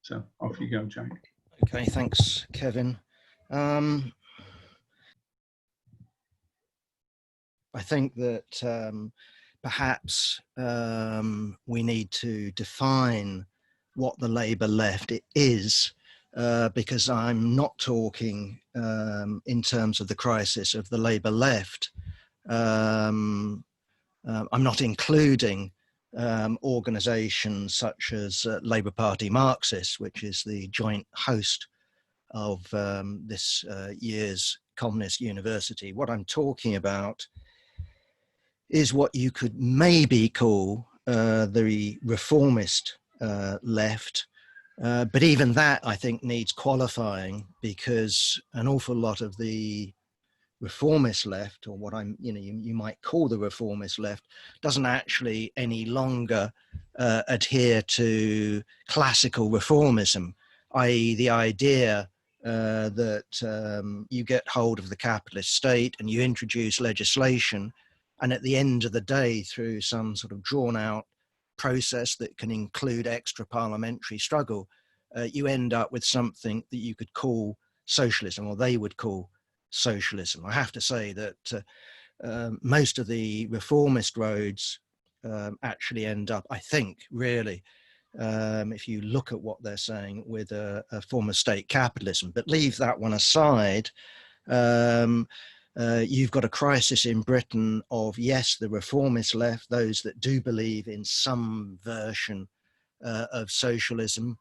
So off you go, Jack. Okay, thanks, Kevin. I think that perhaps we need to define what the Labour left is, because I'm not talking in terms of the crisis of the Labour left. I'm not including organisations such as Labour Party Marxists, which is the joint host of this year's Communist University. What I'm talking about is what you could maybe call the reformist left. But even that, I think, needs qualifying, because an awful lot of the reformist left, or what you might call the reformist left, doesn't actually any longer adhere to classical reformism, i.e. the idea that you get hold of the capitalist state and you introduce legislation, and at the end of the day, through some sort of drawn out process that can include extra parliamentary struggle, you end up with something that you could call socialism, or they would call socialism. I have to say that most of the reformist roads actually end up, I think, really, if you look at what they're saying, with a form of state capitalism. But leave that one aside. You've got a crisis in Britain of, yes, the reformist left, those that do believe in some version of socialism,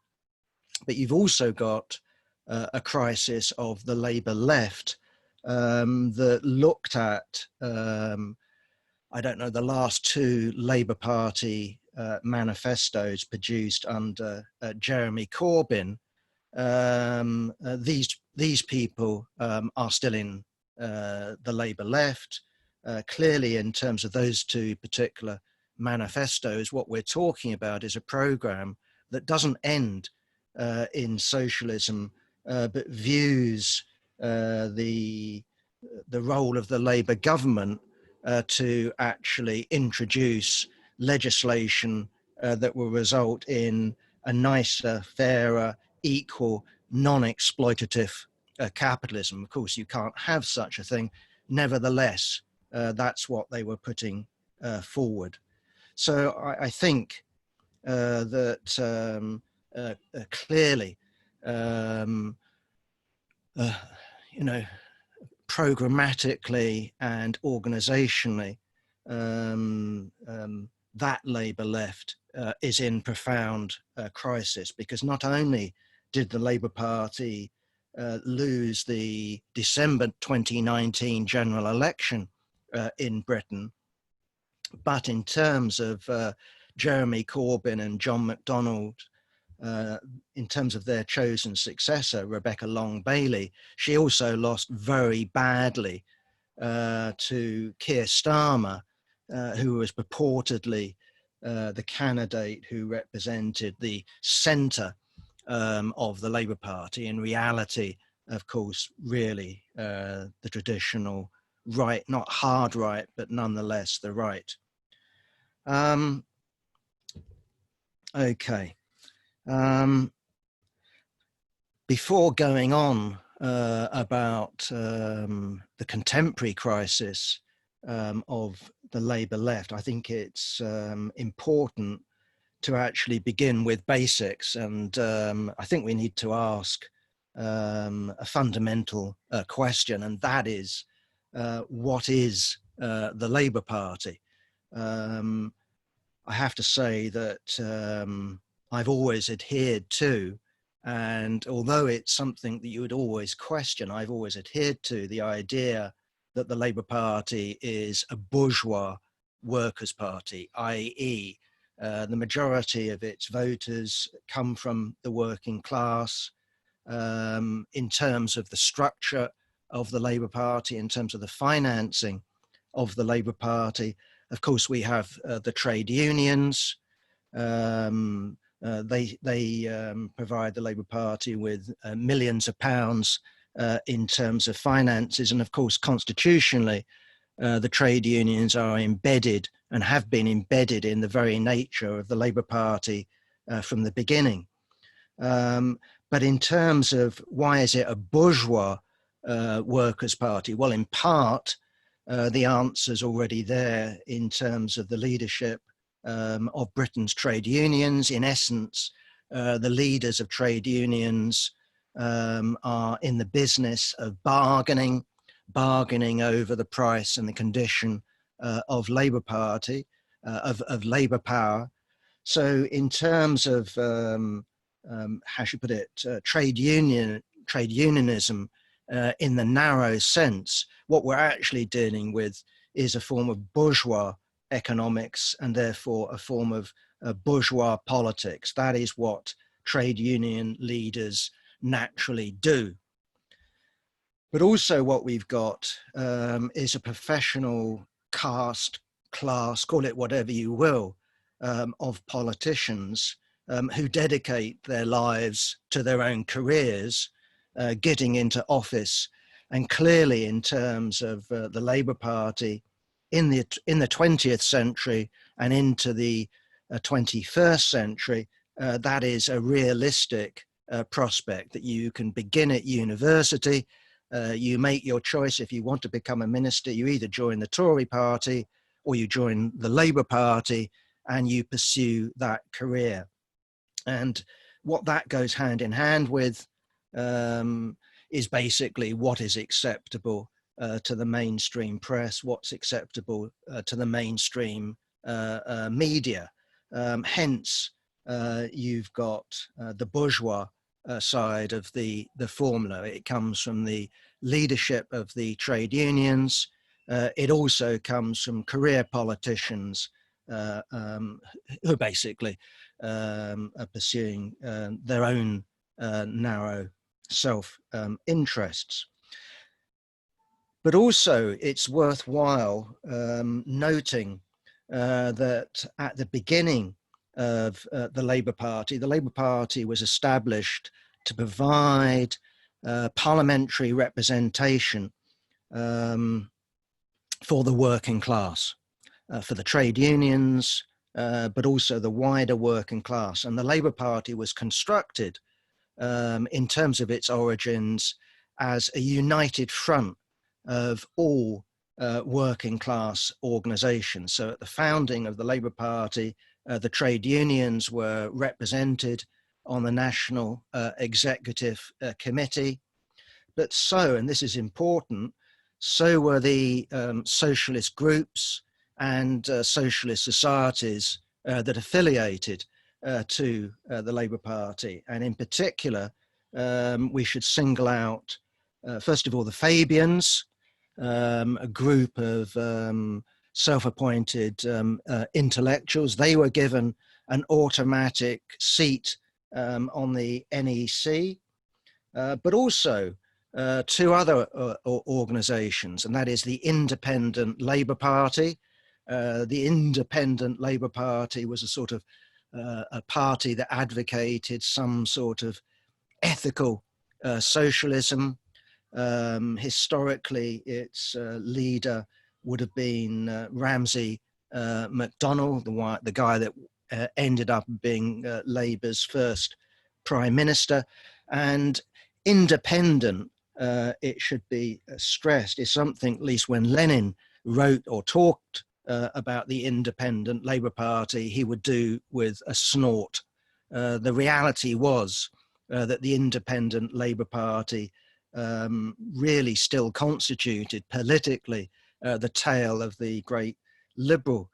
but you've also got a crisis of the Labour left that looked at, I don't know, the last two Labour Party manifestos produced under Jeremy Corbyn. These people are still in the Labour left. Clearly, in terms of those two particular manifestos, what we're talking about is a programme that doesn't end in socialism, but views the role of the Labour government to actually introduce legislation that will result in a nicer, fairer, equal, non-exploitative capitalism. Of course, you can't have such a thing. Nevertheless, that's what they were putting forward. So I think that clearly, programmatically and organisationally, that Labour left is in profound crisis, because not only did the Labour Party lose the December 2019 general election in Britain, but in terms of Jeremy Corbyn and John McDonnell, in terms of their chosen successor, Rebecca Long-Bailey, she also lost very badly to Keir Starmer, who was purportedly the candidate who represented the centre of the Labour Party. In reality, of course, really the traditional right, not hard right, but nonetheless the right. Okay. Before going on about the contemporary crisis of the Labour left, I think it's important to actually begin with basics, and I think we need to ask a fundamental question, and that is, what is the Labour Party? I have to say that I've always adhered to, and although it's something that you would always question, I've always adhered to the idea that the Labour Party is a bourgeois workers' party, i.e. The majority of its voters come from the working class. In terms of the structure of the Labour Party, in terms of the financing of the Labour Party, of course, we have the trade unions. They provide the Labour Party with millions of pounds in terms of finances. And of course, constitutionally, the trade unions are embedded and have been embedded in the very nature of the Labour Party from the beginning. But in terms of why is it a bourgeois workers' party? Well, in part, the answer's already there in terms of the leadership of Britain's trade unions. In essence, the leaders of trade unions are in the business of bargaining over the price and the condition of Labour Party, of Labour power. So in terms of, how should I put it, trade unionism in the narrow sense, what we're actually dealing with is a form of bourgeois economics and therefore a form of bourgeois politics. That is what trade union leaders naturally do. But also what we've got is a professional caste, class, call it whatever you will, of politicians who dedicate their lives to their own careers, getting into office. And clearly in terms of the Labour Party in the 20th century and into the 21st century, that is a realistic prospect that you can begin at university. You make your choice. If you want to become a minister, you either join the Tory party or you join the Labour Party and you pursue that career. And what that goes hand in hand with is basically what is acceptable to the mainstream press, what's acceptable to the mainstream media. Hence, you've got the bourgeois side of the formula. It comes from the leadership of the trade unions. It also comes from career politicians who basically are pursuing their own narrow self-interests. But also it's worthwhile noting that at the beginning of the Labour Party was established to provide parliamentary representation for the working class, for the trade unions, but also the wider working class. And the Labour Party was constructed in terms of its origins as a united front of all working class organisations. So at the founding of the Labour Party, the trade unions were represented on the National Executive Committee. But so, and this is important, so were the socialist groups and socialist societies that affiliated to the Labour Party. And in particular, we should single out, first of all, the Fabians, a group of self-appointed intellectuals. They were given an automatic seat on the NEC, but also two other organisations, and that is the Independent Labour Party. The Independent Labour Party was a sort of a party that advocated some sort of ethical socialism. Historically, its leader would have been Ramsay MacDonald, the guy that ended up being Labour's first prime minister. And independent, it should be stressed, is something, at least when Lenin wrote or talked about the Independent Labour Party, he would do with a snort. The reality was that the Independent Labour Party really still constituted politically the tail of the great Liberal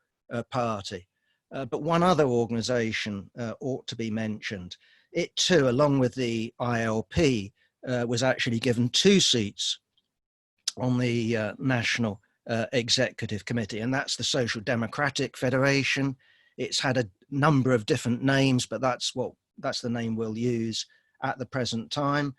Party. But one other organisation ought to be mentioned. It too, along with the ILP, was actually given 2 seats on the National Executive Committee, and that's the Social Democratic Federation. It's had a number of different names, but that's the name we'll use at the present time.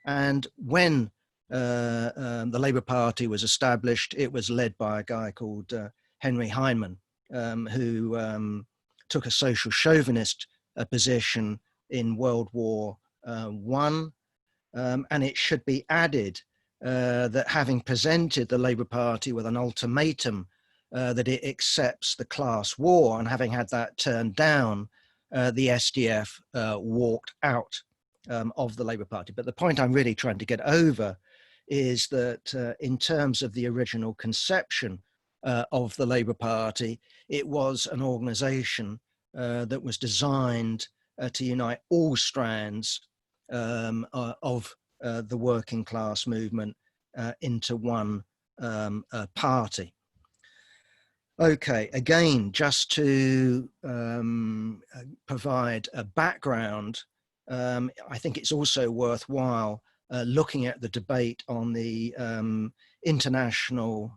And when the Labour Party was established, it was led by a guy called Henry Hyndman, who took a social chauvinist position in World War I. And it should be added that having presented the Labour Party with an ultimatum that it accepts the class war, and having had that turned down the SDF walked out of the Labour Party. But the point I'm really trying to get over is that in terms of the original conception of the Labour Party, it was an organisation that was designed to unite all strands of the working class movement into one party. Okay, again, just to provide a background, I think it's also worthwhile looking at the debate on the International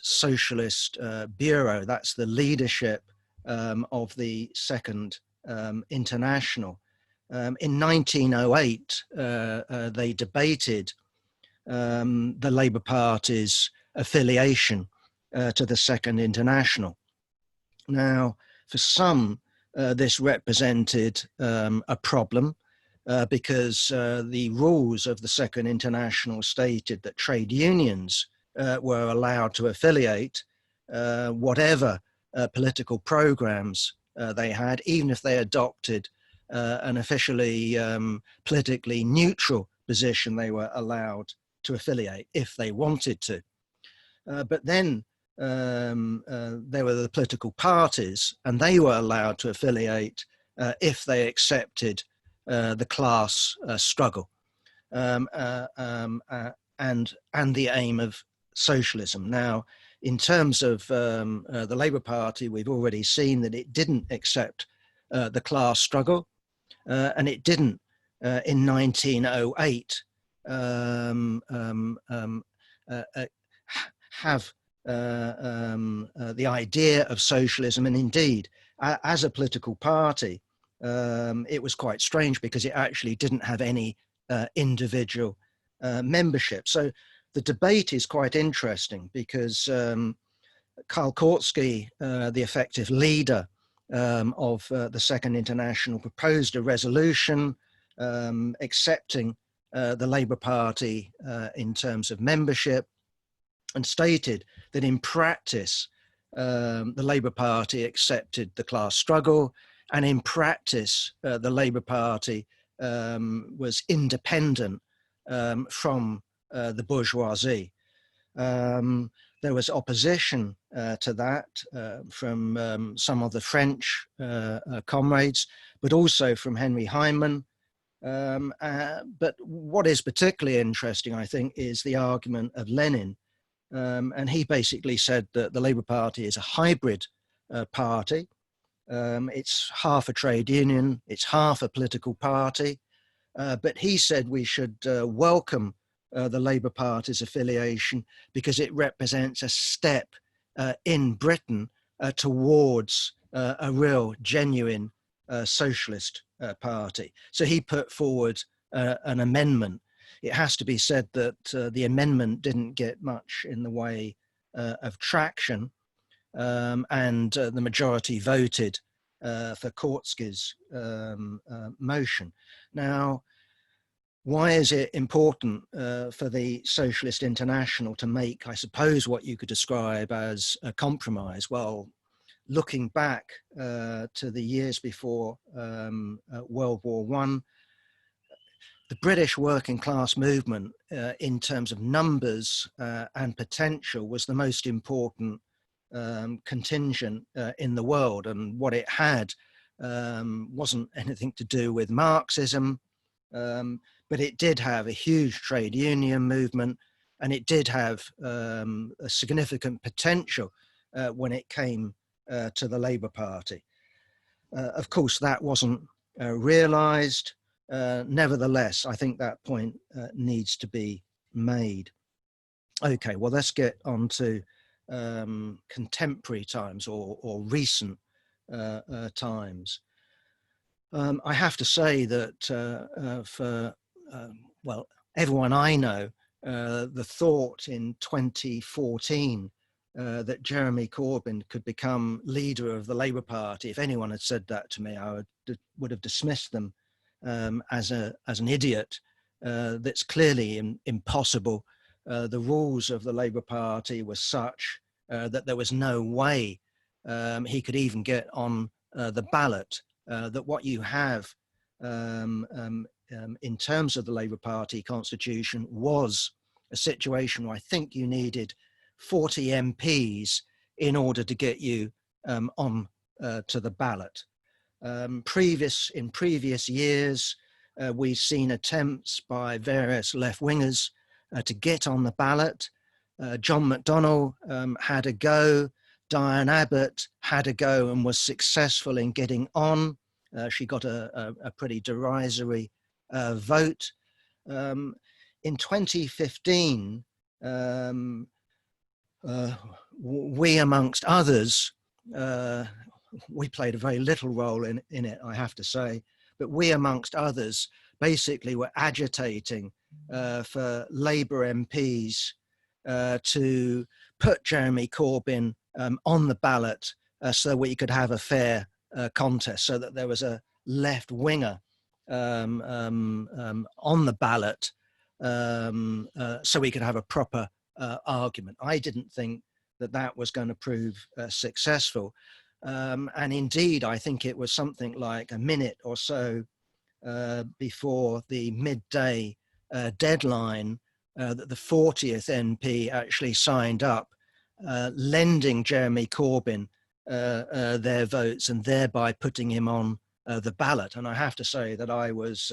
Socialist Bureau. That's the leadership of the Second International. In 1908, they debated the Labour Party's affiliation to the Second International. Now, for some, this represented a problem because the rules of the Second International stated that trade unions were allowed to affiliate whatever political programs they had, even if they adopted an officially politically neutral position, they were allowed to affiliate if they wanted to. But then there were the political parties, and they were allowed to affiliate if they accepted the class struggle and the aim of socialism. Now, in terms of the Labour Party, we've already seen that it didn't accept the class struggle, and it didn't in 1908 have the idea of socialism. And indeed, as a political party, it was quite strange because it actually didn't have any individual membership. So the debate is quite interesting because Karl Kautsky, the effective leader of the Second International, proposed a resolution accepting the Labour Party in terms of membership, and stated that in practice, the Labour Party accepted the class struggle, and in practice, the Labour Party was independent from the bourgeoisie. There was opposition to that from some of the French comrades, but also from Henry Hyman. But what is particularly interesting, I think, is the argument of Lenin. And he basically said that the Labour Party is a hybrid party. It's half a trade union, it's half a political party. But he said we should welcome the Labour Party's affiliation because it represents a step in Britain towards a real, genuine socialist party. So he put forward an amendment. It has to be said that the amendment didn't get much in the way of traction, and the majority voted for Kautsky's motion. Now, why is it important for the Socialist International to make, I suppose, what you could describe as a compromise? Well, looking back to the years before World War I, the British working class movement, in terms of numbers and potential, was the most important contingent in the world. And what it had wasn't anything to do with Marxism, but it did have a huge trade union movement, and it did have a significant potential when it came to the Labour Party. Of course, that wasn't realised. Nevertheless, I think that point needs to be made. Okay, well, let's get on to contemporary times or recent times. I have to say that for, well, everyone I know, the thought in 2014 that Jeremy Corbyn could become leader of the Labour Party, if anyone had said that to me, I would have dismissed them as an idiot. That's clearly impossible. The rules of the Labour Party were such that there was no way he could even get on the ballot, that what you have in terms of the Labour Party constitution was a situation where I think you needed 40 MPs in order to get you on to the ballot. In previous years, we've seen attempts by various left-wingers to get on the ballot. John McDonnell had a go. Diane Abbott had a go and was successful in getting on. She got a pretty derisory vote. In 2015, we, amongst others, we played a very little role in it, I have to say, but we, amongst others, basically were agitating for Labour MPs to put Jeremy Corbyn on the ballot so we could have a fair contest, so that there was a left winger on the ballot, so we could have a proper argument. I didn't think that that was going to prove successful. And indeed, I think it was something like a minute or so before the midday deadline that the 40th MP actually signed up, lending Jeremy Corbyn their votes and thereby putting him on the ballot. And I have to say that I was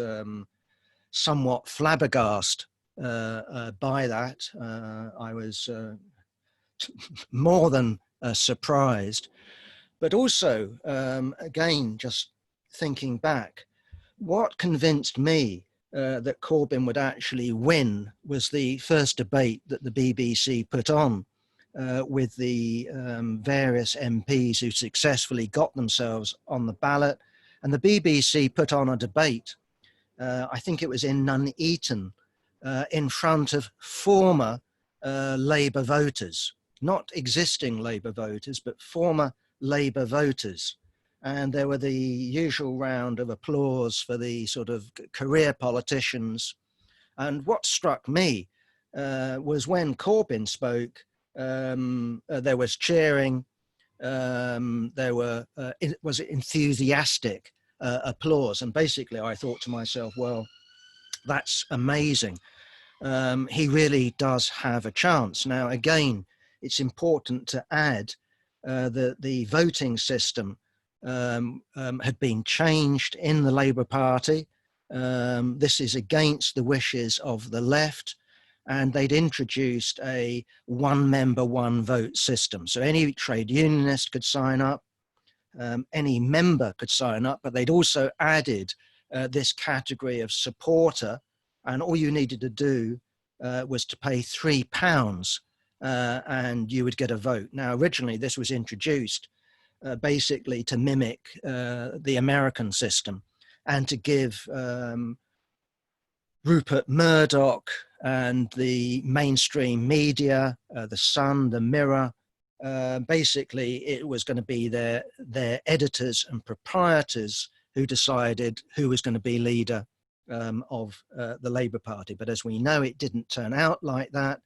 somewhat flabbergasted by that. I was more than surprised, but also, again, just thinking back, what convinced me that Corbyn would actually win was the first debate that the BBC put on with the various MPs who successfully got themselves on the ballot. And the BBC put on a debate, I think it was in Nuneaton, in front of former Labour voters, not existing Labour voters, but former Labour voters. And there were the usual round of applause for the sort of career politicians. And what struck me was when Corbyn spoke, there was cheering, there was enthusiastic applause. And basically I thought to myself, well, that's amazing. He really does have a chance. Now, again, it's important to add that the voting system had been changed in the Labour Party. This is against the wishes of the left, and they'd introduced a one-member, one-vote system. So any trade unionist could sign up, any member could sign up, but they'd also added this category of supporter, and all you needed to do was to pay £3 and you would get a vote. Now, originally this was introduced basically to mimic the American system and to give Rupert Murdoch and the mainstream media, the Sun, the Mirror, basically it was going to be their editors and proprietors who decided who was going to be leader of the Labour Party. But as we know, it didn't turn out like that.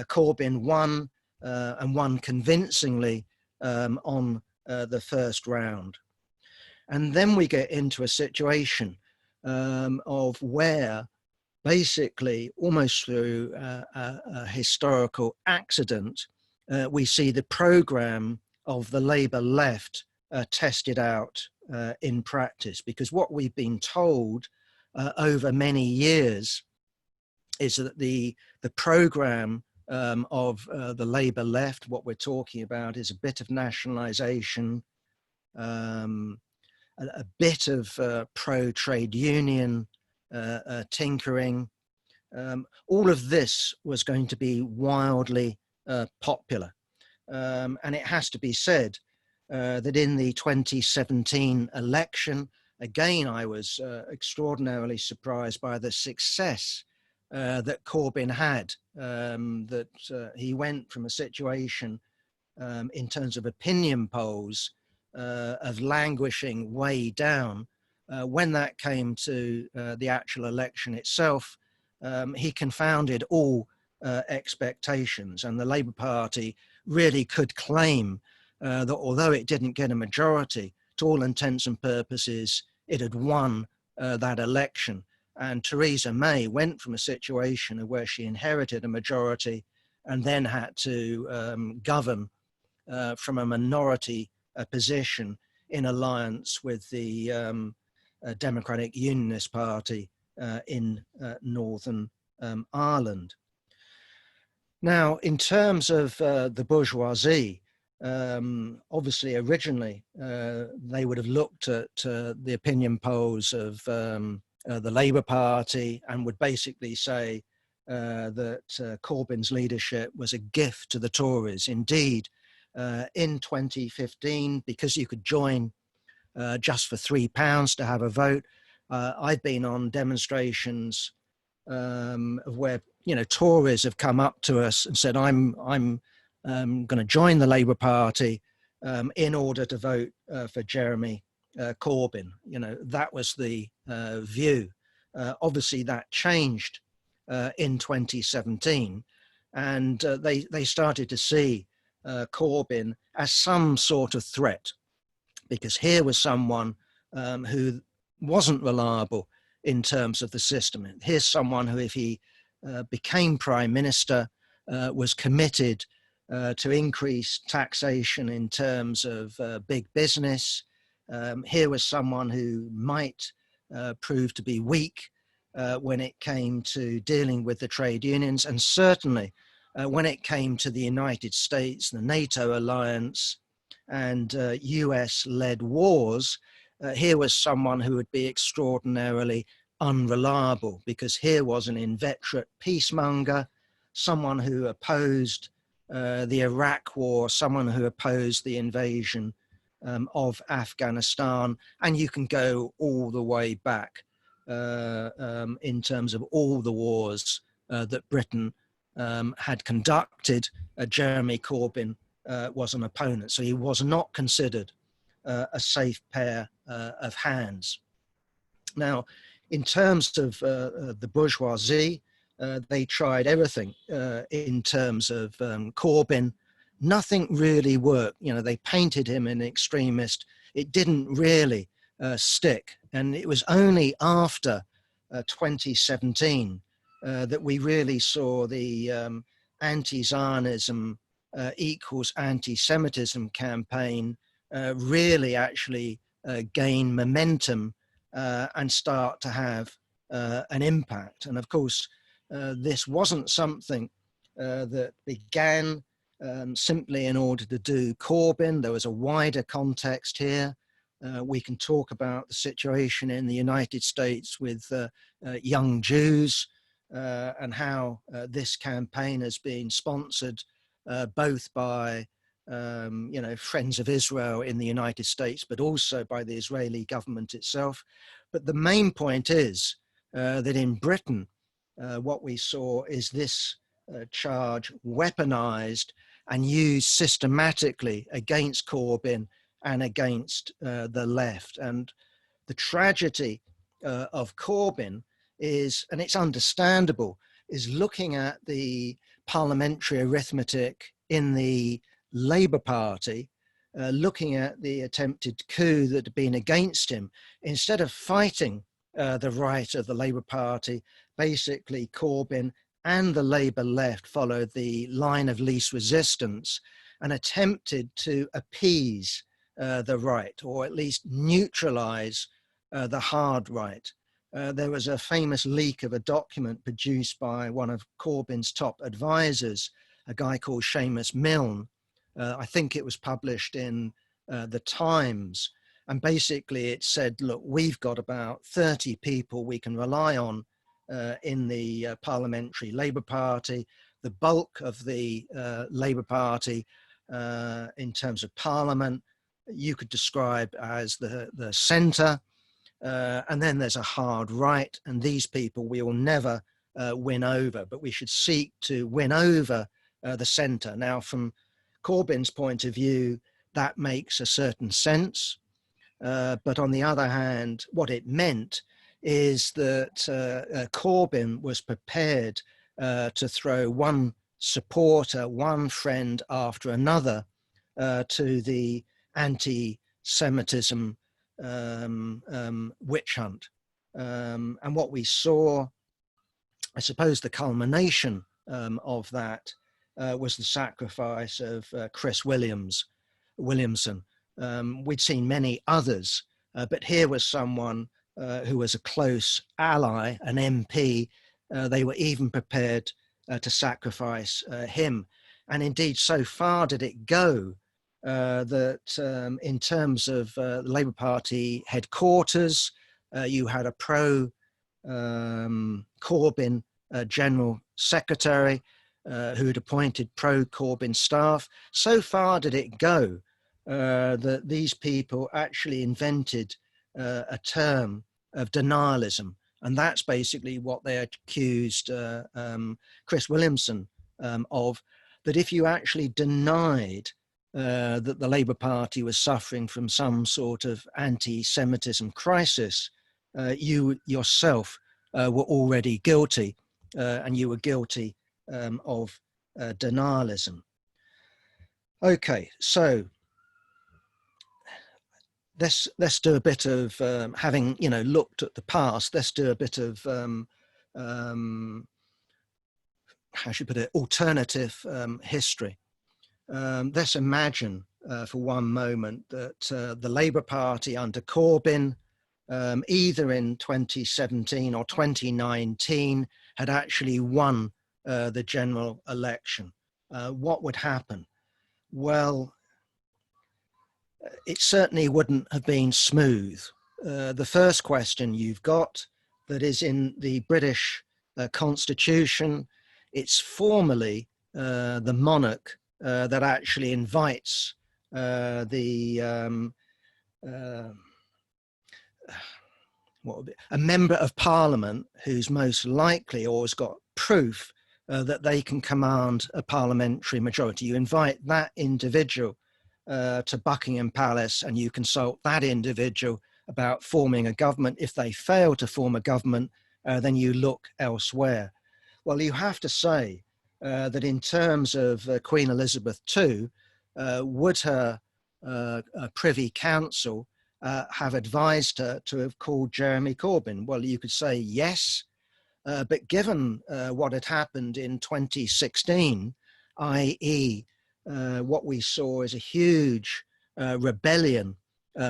Corbyn won and won convincingly on the first round. And then we get into a situation of where basically almost through a historical accident, we see the programme of the Labour left tested out in practice. Because what we've been told over many years is that the programme of the Labour left, what we're talking about is a bit of nationalisation, a bit of pro-trade union tinkering. All of this was going to be wildly popular. And it has to be said that in the 2017 election, again, I was extraordinarily surprised by the success that Corbyn had, that he went from a situation in terms of opinion polls of languishing way down. When that came to the actual election itself, he confounded all expectations, and the Labour Party really could claim that although it didn't get a majority, to all intents and purposes, it had won that election. And Theresa May went from a situation where she inherited a majority and then had to govern from a minority position in alliance with the Democratic Unionist Party in Northern Ireland. Now, in terms of the bourgeoisie, obviously originally they would have looked at the opinion polls of the Labour Party and would basically say that Corbyn's leadership was a gift to the Tories. Indeed, in 2015, because you could join just for £3 to have a vote, I've been on demonstrations where Tories have come up to us and said, I'm going to join the Labour Party in order to vote for Jeremy Corbyn. That was the view. Obviously, that changed in 2017, and they started to see Corbyn as some sort of threat, because here was someone who wasn't reliable in terms of the system. Here's someone who, if he became prime minister, was committed to increase taxation in terms of big business. Here was someone who might prove to be weak when it came to dealing with the trade unions, and certainly when it came to the United States, the NATO alliance, and US-led wars. Here was someone who would be extraordinarily unreliable, because here was an inveterate peacemonger, someone who opposed the Iraq war, someone who opposed the invasion of Afghanistan, and you can go all the way back in terms of all the wars that Britain had conducted. Jeremy Corbyn was an opponent, so he was not considered a safe pair of hands. Now, in terms of the bourgeoisie, they tried everything in terms of Corbyn. Nothing really worked. They painted him an extremist. It didn't really stick. And it was only after 2017 that we really saw the anti-Zionism equals anti-Semitism campaign really actually gain momentum and start to have an impact. And of course, this wasn't something that began simply in order to do Corbyn. There was a wider context here. We can talk about the situation in the United States with young Jews and how this campaign has been sponsored both by Friends of Israel in the United States, but also by the Israeli government itself. But the main point is that in Britain, what we saw is this charge weaponized and used systematically against Corbyn and against the left. And the tragedy of Corbyn is, and it's understandable, is looking at the parliamentary arithmetic in the Labour Party, looking at the attempted coup that had been against him. Instead of fighting the right of the Labour Party, basically Corbyn and the Labour left followed the line of least resistance and attempted to appease the right, or at least neutralize the hard right. There was a famous leak of a document produced by one of Corbyn's top advisors, a guy called Seamus Milne. I think it was published in the Times. And basically it said, look, we've got about 30 people we can rely on in the Parliamentary Labour Party. The bulk of the Labour Party in terms of Parliament, you could describe as the centre. And then there's a hard right, and these people we will never win over, but we should seek to win over the centre. Now, from Corbyn's point of view, that makes a certain sense. But on the other hand, what it meant is that Corbyn was prepared to throw one supporter, one friend after another to the anti-Semitic anti-Semitism witch hunt. And what we saw, I suppose the culmination of that was the sacrifice of Chris Williamson. We'd seen many others, but here was someone who was a close ally, an MP. They were even prepared to sacrifice him. And indeed, so far did it go that in terms of the Labour Party headquarters, you had a pro-Corbyn General Secretary who had appointed pro-Corbyn staff. So far did it go that these people actually invented a term of denialism. And that's basically what they accused Chris Williamson of, that if you actually denied that the Labour Party was suffering from some sort of anti-Semitism crisis, you yourself were already guilty, and you were guilty of denialism. Okay, so let's do a bit of having looked at the past. Let's do a bit of how should I put it, alternative history. Let's imagine for one moment that the Labour Party under Corbyn, either in 2017 or 2019, had actually won the general election. What would happen? Well, it certainly wouldn't have been smooth. The first question you've got, that is in the British Constitution, it's formally the monarch that actually invites a member of parliament who's most likely or has got proof that they can command a parliamentary majority. You invite that individual to Buckingham Palace and you consult that individual about forming a government. If they fail to form a government, then you look elsewhere. Well, you have to say that in terms of Queen Elizabeth II, would her Privy Council have advised her to have called Jeremy Corbyn? Well, you could say yes, but given what had happened in 2016, i.e. what we saw is a huge rebellion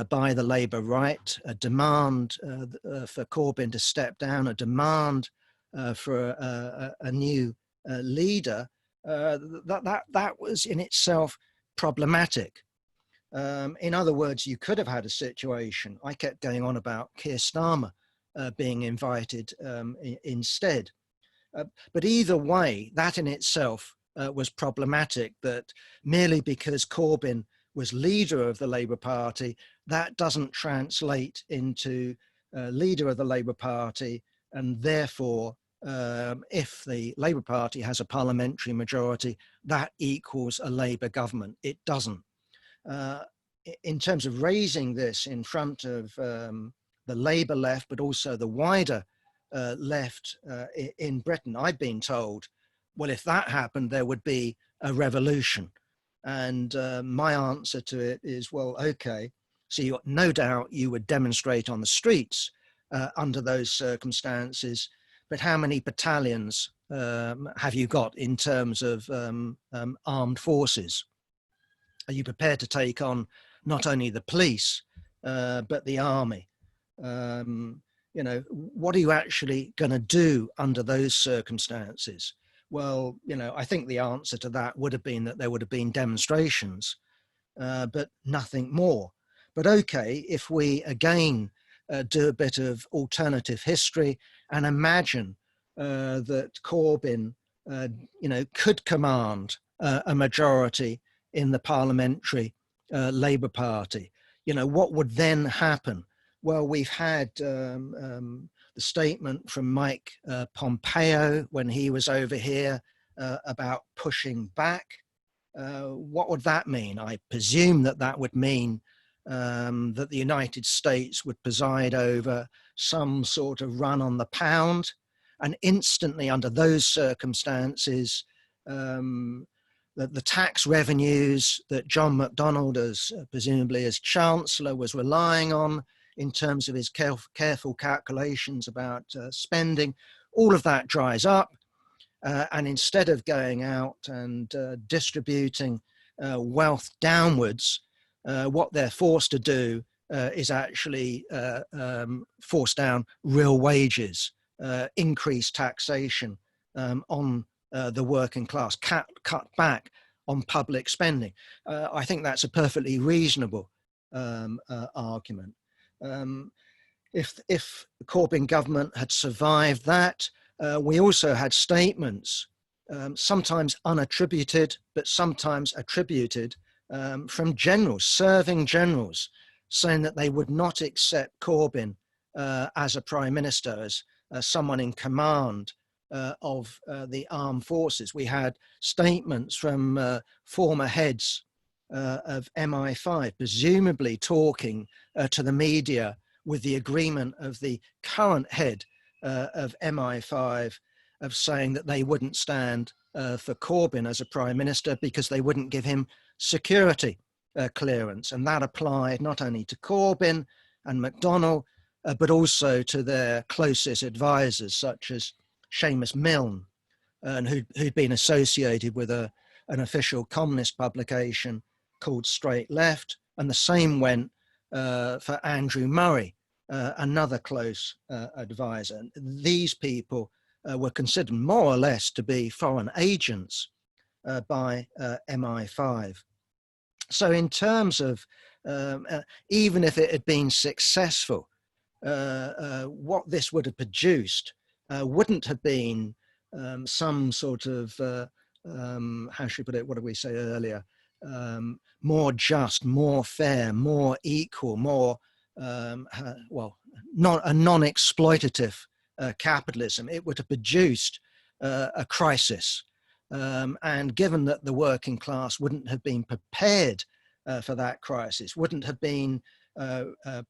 by the Labour right, a demand for Corbyn to step down, a demand for a new leader, that was in itself problematic. In other words, you could have had a situation, I kept going on about Keir Starmer being invited instead. But either way, that in itself was problematic, that merely because Corbyn was leader of the Labour Party, that doesn't translate into leader of the Labour Party, and therefore if the Labour Party has a parliamentary majority, that equals a Labour government. It doesn't. In terms of raising this in front of the Labour left, but also the wider left in Britain, I've been told, well, if that happened, there would be a revolution. And my answer to it is, well, okay, so no doubt you would demonstrate on the streets under those circumstances, but how many battalions have you got in terms of armed forces? Are you prepared to take on not only the police, but the army? What are you actually going to do under those circumstances? Well, I think the answer to that would have been that there would have been demonstrations, but nothing more. But okay, if we again do a bit of alternative history and imagine that Corbyn, could command a majority in the parliamentary Labour Party, what would then happen? Well, we've had the statement from Mike Pompeo when he was over here about pushing back. What would that mean? I presume that would mean that the United States would preside over some sort of run on the pound, and instantly under those circumstances, the the tax revenues that John Macdonald, as presumably as Chancellor, was relying on in terms of his careful calculations about spending, all of that dries up. And instead of going out and distributing wealth downwards, what they're forced to do is actually force down real wages, increase taxation on the working class, cut back on public spending. I think that's a perfectly reasonable argument. If the Corbyn government had survived that, we also had statements, sometimes unattributed, but sometimes attributed, from generals, serving generals, saying that they would not accept Corbyn as a prime minister, as someone in command of the armed forces. We had statements from former heads of MI5, presumably talking to the media with the agreement of the current head of MI5, of saying that they wouldn't stand for Corbyn as a prime minister because they wouldn't give him security clearance. And that applied not only to Corbyn and McDonnell, but also to their closest advisors, such as Seamus Milne, and who'd been associated with an official communist publication called Straight Left. And the same went for Andrew Murray, another close advisor. These people were considered more or less to be foreign agents by MI5. So in terms of, even if it had been successful, what this would have produced wouldn't have been some sort of, how should we put it, what did we say earlier, more just, more fair, more equal, more, well, not a non-exploitative capitalism. It would have produced a crisis. And given that the working class wouldn't have been prepared for that crisis, wouldn't have been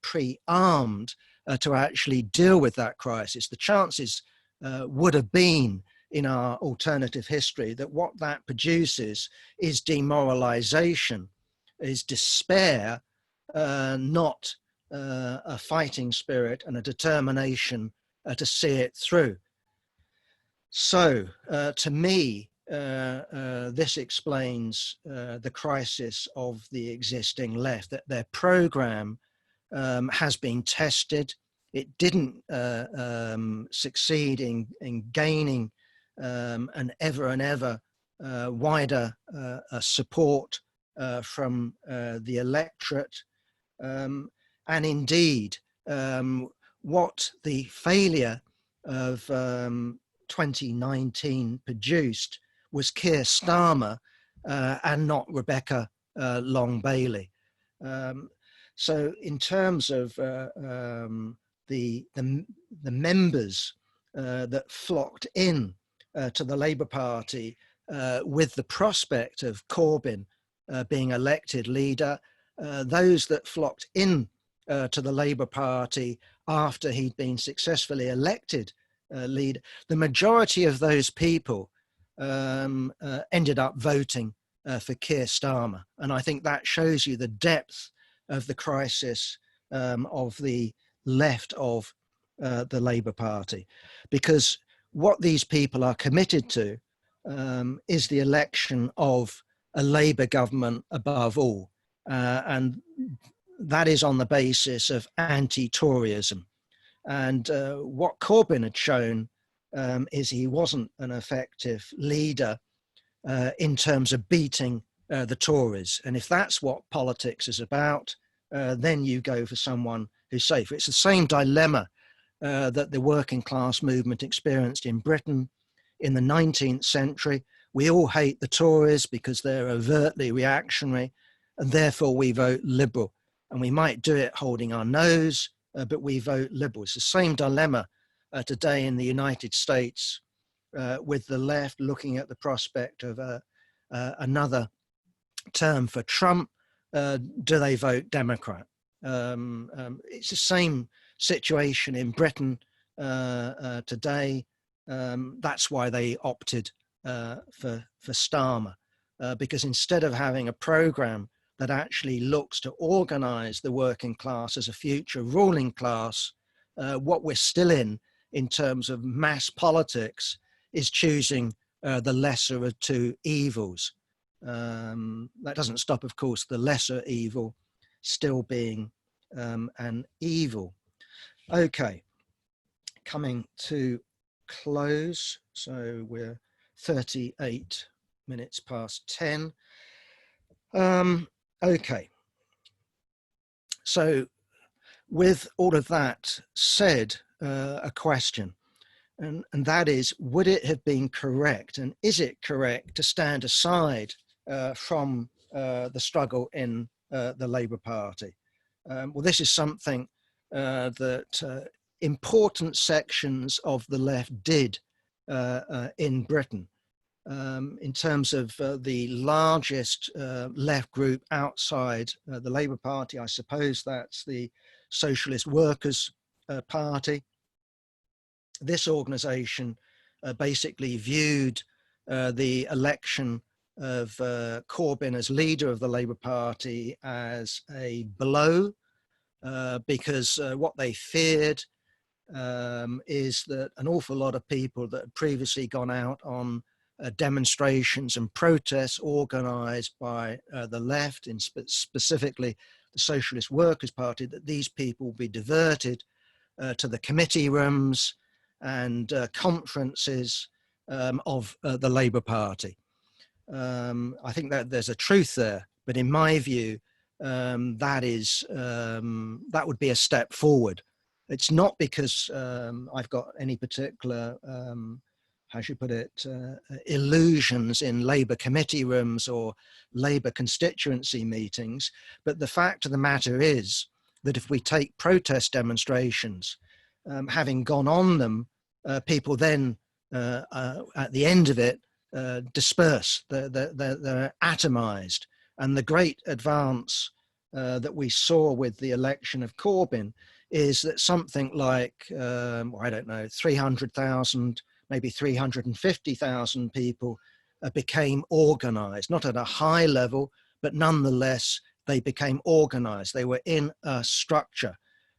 pre-armed to actually deal with that crisis, the chances would have been, in our alternative history, that what that produces is demoralization, is despair, not a fighting spirit and a determination to see it through. So to me, this explains the crisis of the existing left, that their program has been tested. It didn't succeed in gaining an ever wider support from the electorate. And indeed, what the failure of 2019 produced was Keir Starmer and not Rebecca Long Bailey. So in terms of the members that flocked in to the Labour Party with the prospect of Corbyn being elected leader, those that flocked in to the Labour Party after he'd been successfully elected leader, the majority of those people ended up voting for Keir Starmer. And I think that shows you the depth of the crisis of the left of the Labour Party, because what these people are committed to is the election of a Labour government above all. And that is on the basis of anti-Toryism. And what Corbyn had shown is he wasn't an effective leader in terms of beating the Tories. And if that's what politics is about, then you go for someone who's safe. It's the same dilemma that the working class movement experienced in Britain in the 19th century. We all hate the Tories because they're overtly reactionary, and therefore we vote Liberal. And we might do it holding our nose, but we vote Liberal. It's the same dilemma today in the United States with the left looking at the prospect of another term for Trump. Do they vote Democrat? It's the same situation in Britain today. That's why they opted for Starmer. because instead of having a program that actually looks to organize the working class as a future ruling class, what we're still in terms of mass politics, is choosing the lesser of two evils. That doesn't stop, of course, the lesser evil still being an evil. Okay, coming to close. So we're 38 minutes past 10. Okay. So with all of that said, a question, and that is, would it have been correct, and is it correct, to stand aside from the struggle in the Labour Party? Well, this is something that important sections of the left did in Britain. In terms of the largest left group outside the Labour Party, I suppose that's the Socialist Workers' Party. This organisation basically viewed the election of Corbyn as leader of the Labour Party as a blow, because what they feared is that an awful lot of people that had previously gone out on demonstrations and protests organised by the left, and specifically the Socialist Workers' Party, that these people will be diverted to the committee rooms and conferences of the Labour Party. I think that there's a truth there, but in my view, that would be a step forward. It's not because I've got any particular, how should I put it, illusions in Labour committee rooms or Labour constituency meetings, but the fact of the matter is that if we take protest demonstrations, having gone on them, people then, at the end of it, disperse, they're atomized. And the great advance that we saw with the election of Corbyn is that something like, I don't know, 300,000, maybe 350,000 people became organized, not at a high level, but nonetheless, they became organized. They were in a structure,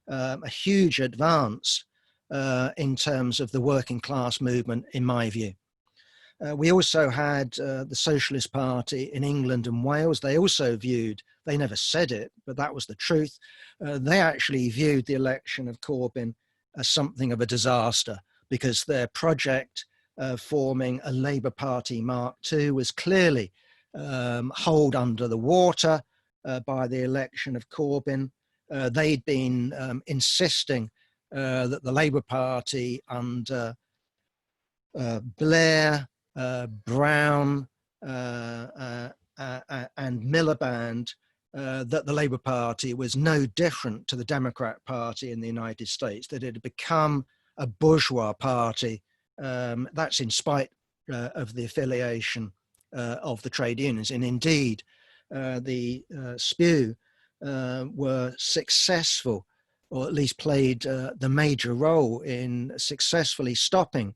a huge advance in terms of the working class movement, in my view. We also had the Socialist Party in England and Wales. They also viewed, they never said it, but that was the truth. They actually viewed the election of Corbyn as something of a disaster, because their project forming a Labour Party Mark II was clearly holed under the water by the election of Corbyn. They'd been insisting that the Labour Party under Blair, Brown and Miliband, that the Labour Party was no different to the Democrat Party in the United States, that it had become a bourgeois party. That's in spite of the affiliation of the trade unions. And indeed, the SPEW were successful, or at least played the major role in successfully stopping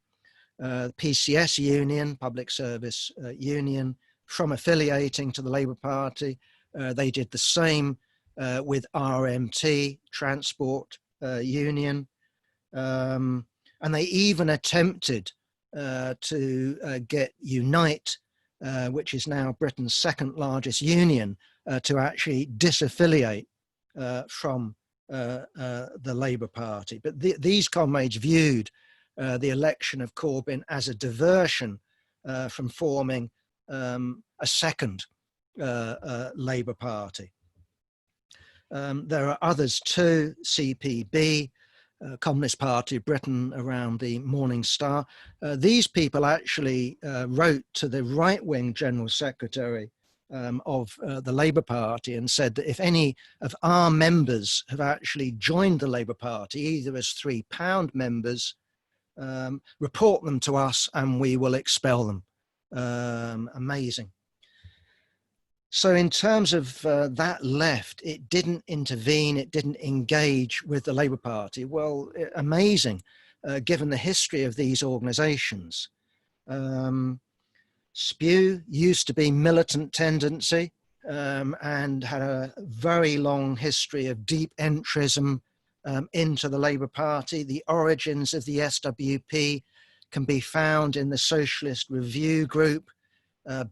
PCS union, Public Service Union, from affiliating to the Labour Party. They did the same with RMT, Transport Union. And they even attempted to get Unite, which is now Britain's second largest union, to actually disaffiliate from the Labour Party. But these comrades viewed the election of Corbyn as a diversion from forming a second Labour Party. There are others too, CPB, Communist Party of Britain around the Morning Star. These people actually wrote to the right-wing General Secretary of the Labour Party and said that if any of our members have actually joined the Labour Party, either as £3 members, report them to us and we will expel them. Amazing. So in terms of that left, it didn't intervene, it didn't engage with the Labour Party. Well, amazing, given the history of these organisations. Spew used to be militant tendency and had a very long history of deep entrism into the Labour Party. The origins of the SWP can be found in the Socialist Review Group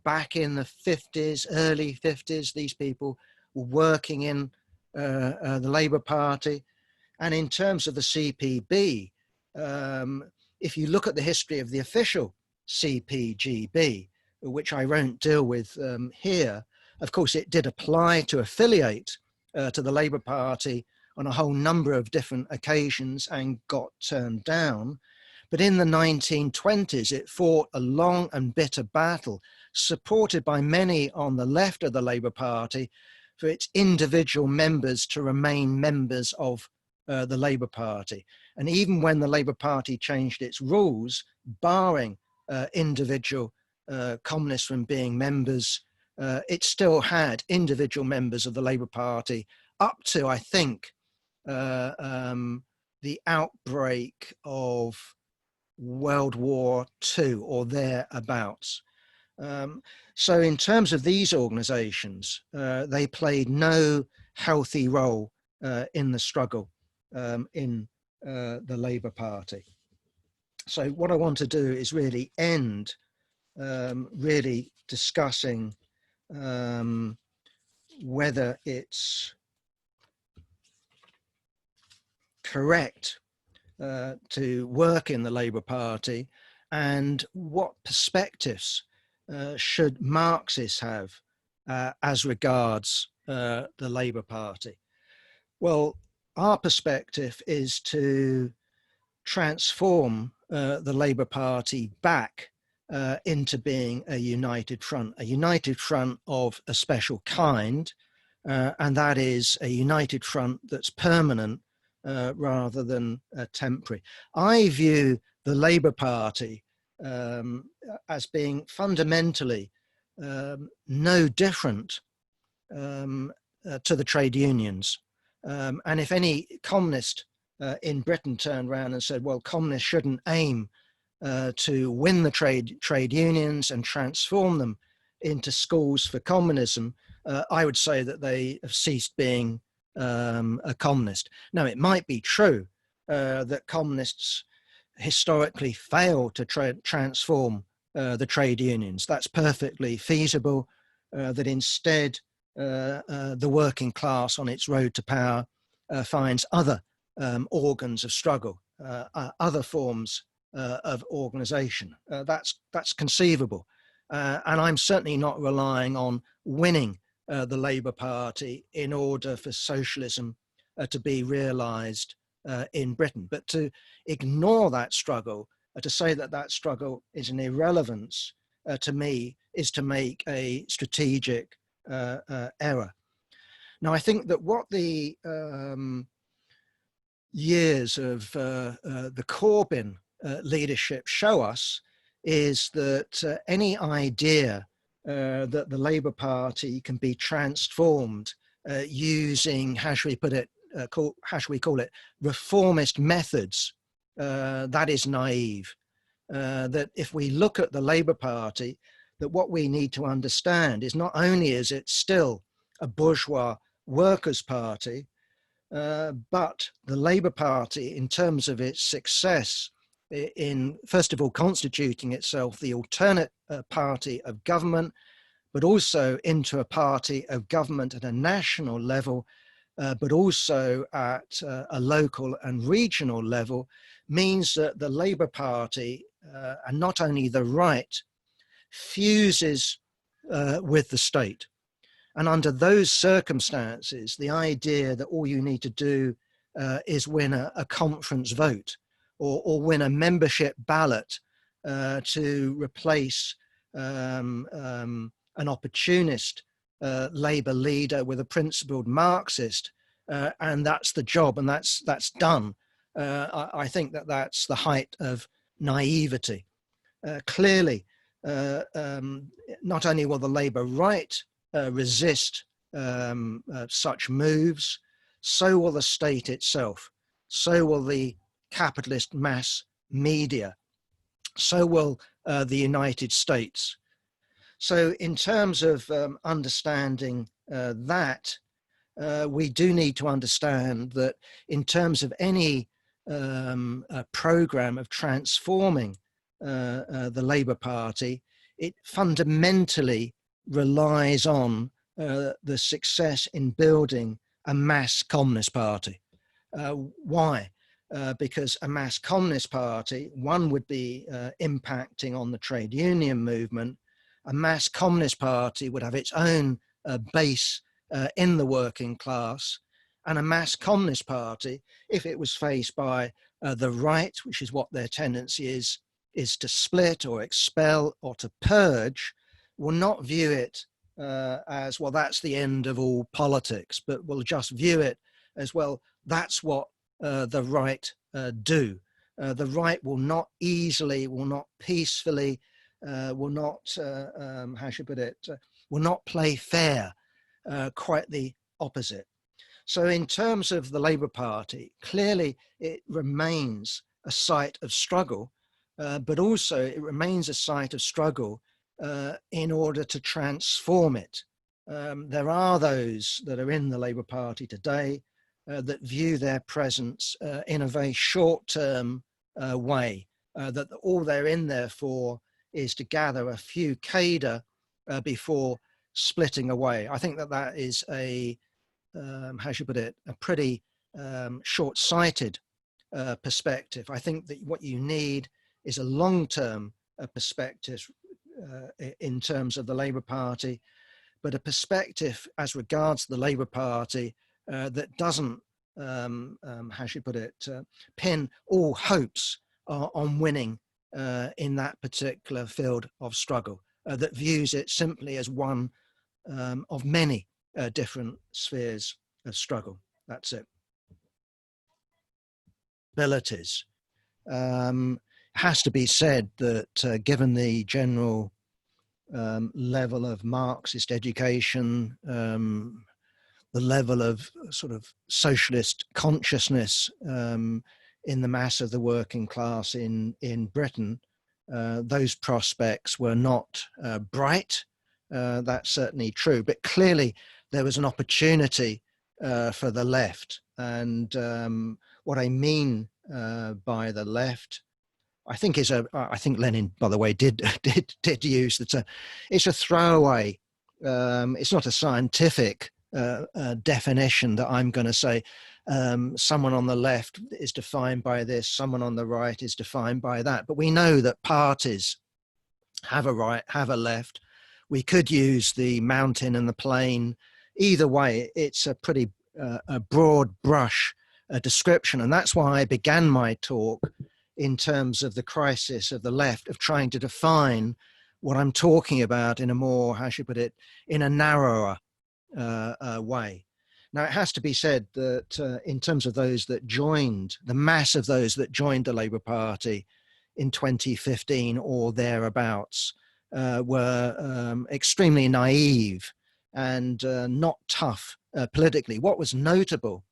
back in the 50s, early 50s. These people were working in the Labour Party. And in terms of the CPB, if you look at the history of the official CPGB, which I won't deal with here, of course, it did apply to affiliate to the Labour Party on a whole number of different occasions and got turned down. But in the 1920s, it fought a long and bitter battle, supported by many on the left of the Labour Party, for its individual members to remain members of the Labour Party. And even when the Labour Party changed its rules, barring individual communists from being members, it still had individual members of the Labour Party up to, I think, the outbreak of World War II or thereabouts. So in terms of these organizations, they played no healthy role in the struggle in the Labour Party. So what I want to do is really end really discussing whether it's correct to work in the Labour Party and what perspectives should Marxists have as regards the Labour Party. Well, our perspective is to transform the Labour Party back into being a united front of a special kind, and that is a united front that's permanent rather than temporary. I view the Labour Party as being fundamentally no different to the trade unions. And if any communist in Britain turned around and said, well, communists shouldn't aim to win the trade unions and transform them into schools for communism, I would say that they have ceased being a communist. Now, it might be true that communists historically failed to transform the trade unions. That's perfectly feasible, that instead the working class on its road to power finds other organs of struggle, other forms of organization. That's conceivable. And I'm certainly not relying on winning the Labour Party in order for socialism to be realized in Britain. But to ignore that struggle, to say that that struggle is an irrelevance, to me, is to make a strategic error. Now, I think that what the years of the Corbyn leadership show us is that any idea that the Labour Party can be transformed using, how should we put it, how should we call it, reformist methods, that is naive. That if we look at the Labour Party, that what we need to understand is not only is it still a bourgeois workers' party, but the Labour Party, in terms of its success in, first of all, constituting itself the alternate party of government, but also into a party of government at a national level, but also at a local and regional level, means that the Labour Party, and not only the right, fuses with the state. And under those circumstances, the idea that all you need to do is win a conference vote or win a membership ballot to replace an opportunist Labour leader with a principled Marxist, and that's the job, and that's done. I think that that's the height of naivety. Clearly, not only will the Labour right resist such moves, so will the state itself, so will the capitalist mass media, so will the United States. So in terms of understanding that, we do need to understand that in terms of any program of transforming the Labour Party, it fundamentally relies on the success in building a mass communist party. Why? Because a mass communist party, one would be impacting on the trade union movement. A mass communist party would have its own base in the working class, and a mass communist party, if it was faced by the right, which is what their tendency is to split or expel or to purge, will not view it as, well, that's the end of all politics, but will just view it as, well, that's what the right do. The right will not easily, will not peacefully, will not, how should I put it, will not play fair, quite the opposite. So in terms of the Labour Party, clearly it remains a site of struggle, but also it remains a site of struggle in order to transform it. There are those that are in the Labour Party today that view their presence in a very short-term way, that all they're in there for is to gather a few cadre before splitting away. I think that that is a, how should I put it, a pretty short-sighted perspective. I think that what you need is a long-term perspective in terms of the Labour Party, but a perspective as regards the Labour Party that doesn't, how should I put it, pin all hopes on winning in that particular field of struggle, that views it simply as one of many different spheres of struggle. That's it. Abilities. Has to be said that given the general level of Marxist education, the level of sort of socialist consciousness in the mass of the working class in Britain, those prospects were not bright. That's certainly true, but clearly there was an opportunity for the left. And what I mean by the left, I think is I think Lenin, by the way, did use the term. It's a throwaway. It's not a scientific definition that I'm going to say someone on the left is defined by this, someone on the right is defined by that. But we know that parties have a right, have a left. We could use the mountain and the plain. Either way, it's a pretty a broad brush description. And that's why I began my talk in terms of the crisis of the left, of trying to define what I'm talking about in a more, how should I put it, in a narrower way. Now, it has to be said that in terms of those that joined, the mass of those that joined the Labour Party in 2015 or thereabouts were extremely naive and not tough politically. What was notable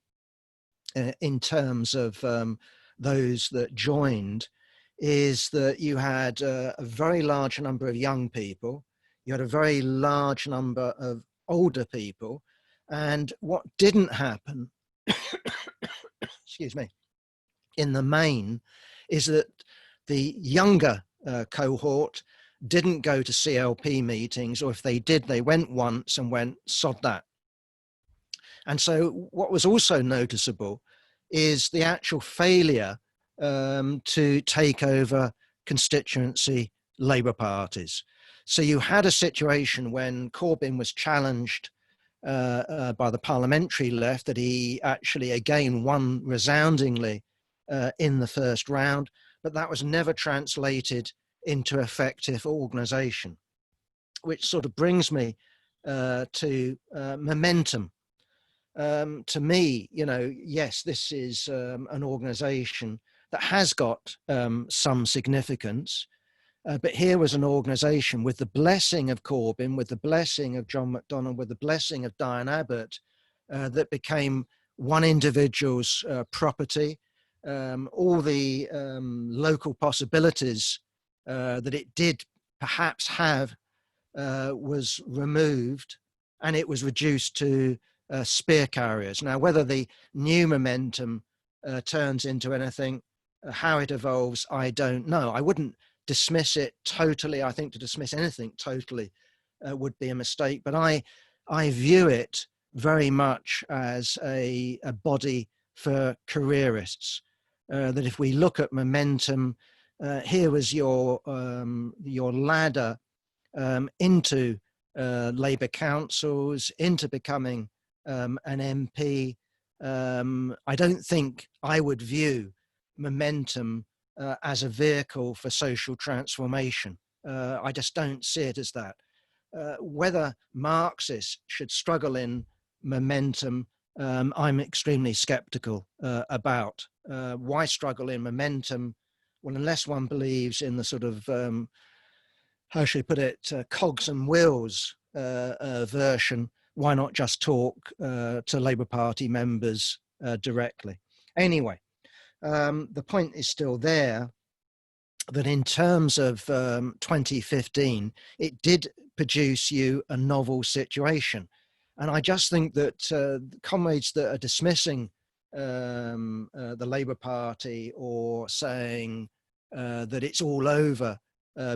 in terms of those that joined is that you had a very large number of young people, you had a very large number of older people, and what didn't happen, excuse me, in the main, is that the younger cohort didn't go to CLP meetings, or if they did, they went once and went, sod that. And so what was also noticeable is the actual failure to take over constituency Labour parties. So you had a situation when Corbyn was challenged by the parliamentary left that he actually again won resoundingly in the first round, but that was never translated into effective organisation, which sort of brings me to momentum. To me, you know, yes, this is an organisation that has got some significance, but here was an organisation with the blessing of Corbyn, with the blessing of John McDonnell, with the blessing of Diane Abbott, that became one individual's property. All the local possibilities that it did perhaps have was removed and it was reduced to spear carriers. Now, whether the new momentum turns into anything, how it evolves, I don't know. I wouldn't dismiss it totally. I think to dismiss anything totally would be a mistake, but I view it very much as a body for careerists. That if we look at momentum, here was your ladder into Labour councils, into becoming an MP. I don't think I would view momentum as a vehicle for social transformation. I just don't see it as that. Whether Marxists should struggle in momentum, I'm extremely skeptical about. Why struggle in momentum? Well, unless one believes in the sort of, how should I put it, cogs and wheels version, why not just talk to Labour Party members directly? Anyway, the point is still there that in terms of 2015, it did produce you a novel situation. And I just think that comrades that are dismissing the Labour Party or saying that it's all over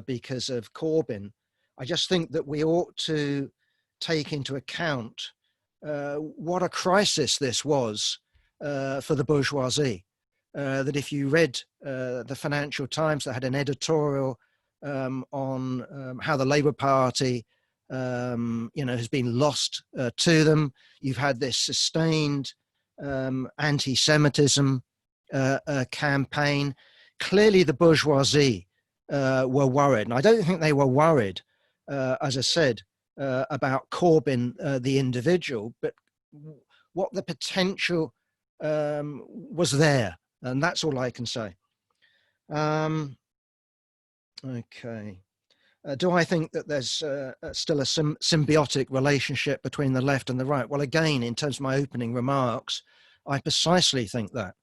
because of Corbyn, I just think that we ought to take into account what a crisis this was for the bourgeoisie. That if you read the Financial Times, that had an editorial on how the Labour Party, has been lost to them. You've had this sustained anti-Semitism campaign. Clearly, the bourgeoisie were worried, and I don't think they were worried, as I said, about Corbyn, the individual, but what the potential was there. And that's all I can say. Okay. Do I think that there's still a symbiotic relationship between the left and the right? Well, again, in terms of my opening remarks, I precisely think that.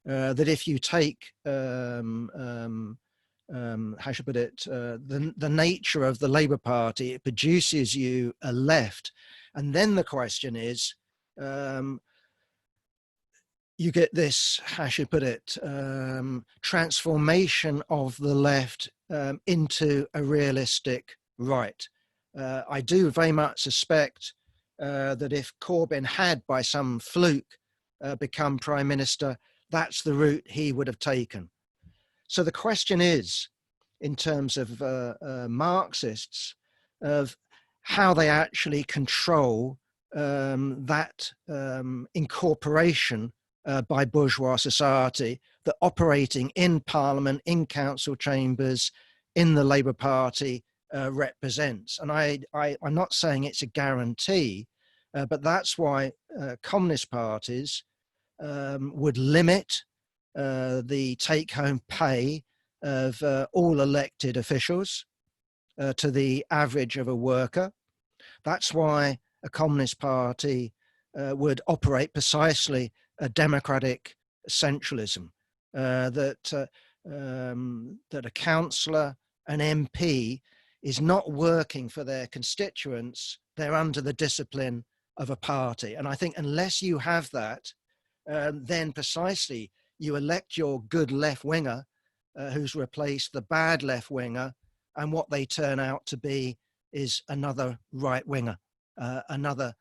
That if you take, how should I put it, the nature of the Labour Party, it produces you a left. And then the question is, you get this, how should I put it, transformation of the left into a realistic right. I do very much suspect that if Corbyn had, by some fluke, become Prime Minister, that's the route he would have taken. So the question is, in terms of Marxists, of how they actually control that incorporation by bourgeois society that operating in Parliament, in council chambers, in the Labour Party represents. And I'm not saying it's a guarantee, but that's why communist parties would limit the take-home pay of all elected officials to the average of a worker. That's why a communist party would operate precisely a democratic centralism, that a councillor, an MP, is not working for their constituents. They're under the discipline of a party. And I think unless you have that, then precisely you elect your good left winger who's replaced the bad left winger, and what they turn out to be is another right winger, another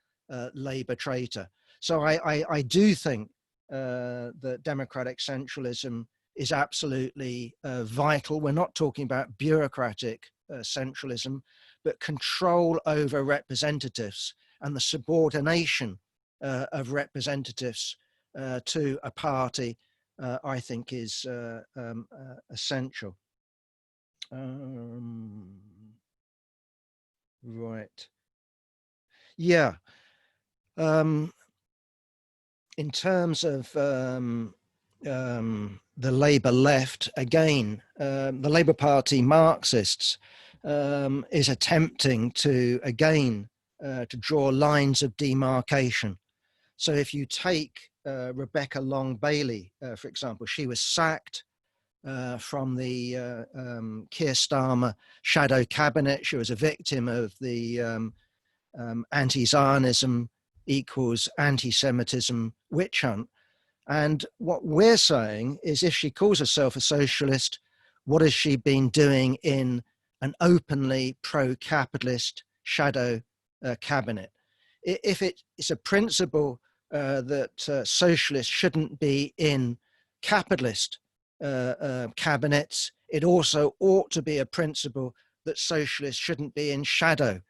Labour traitor. So I do think that democratic centralism is absolutely vital. We're not talking about bureaucratic centralism, but control over representatives and the subordination of representatives to a party, I think is essential. Right. Yeah. In terms of the Labour left, again, the Labour Party Marxists is attempting to, again, to draw lines of demarcation. So if you take Rebecca Long Bailey, for example, she was sacked from the Keir Starmer shadow cabinet. She was a victim of the anti-Zionism equals anti-Semitism witch hunt. And what we're saying is, if she calls herself a socialist, what has she been doing in an openly pro-capitalist shadow cabinet? If it's a principle that socialists shouldn't be in capitalist cabinets, it also ought to be a principle that socialists shouldn't be in shadow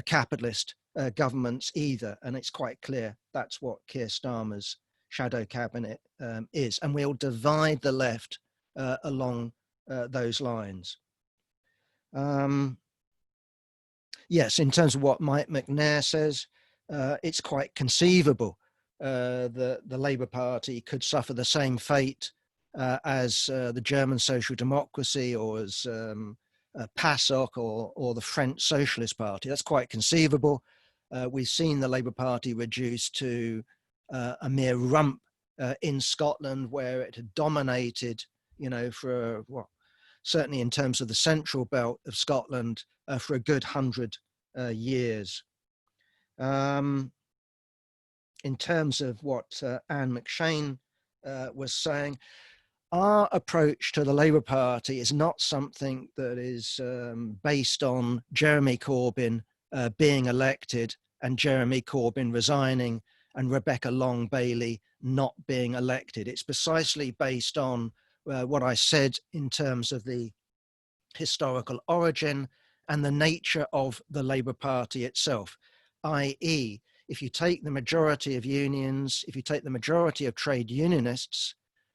capitalist governments either. And it's quite clear that's what Keir Starmer's shadow cabinet is. And we'll divide the left along those lines. Yes, in terms of what Mike McNair says, it's quite conceivable that the Labour Party could suffer the same fate as the German Social Democracy, or as PASOK, or the French Socialist Party. That's quite conceivable. We've seen the Labour Party reduced to a mere rump in Scotland, where it had dominated, for what, certainly in terms of the central belt of Scotland, for a good 100 years. In terms of what Anne McShane was saying, our approach to the Labour Party is not something that is based on Jeremy Corbyn being elected and Jeremy Corbyn resigning and Rebecca Long Bailey not being elected. It's precisely based on what I said in terms of the historical origin and the nature of the Labour Party itself, i.e., if you take the majority of unions, if you take the majority of trade unionists,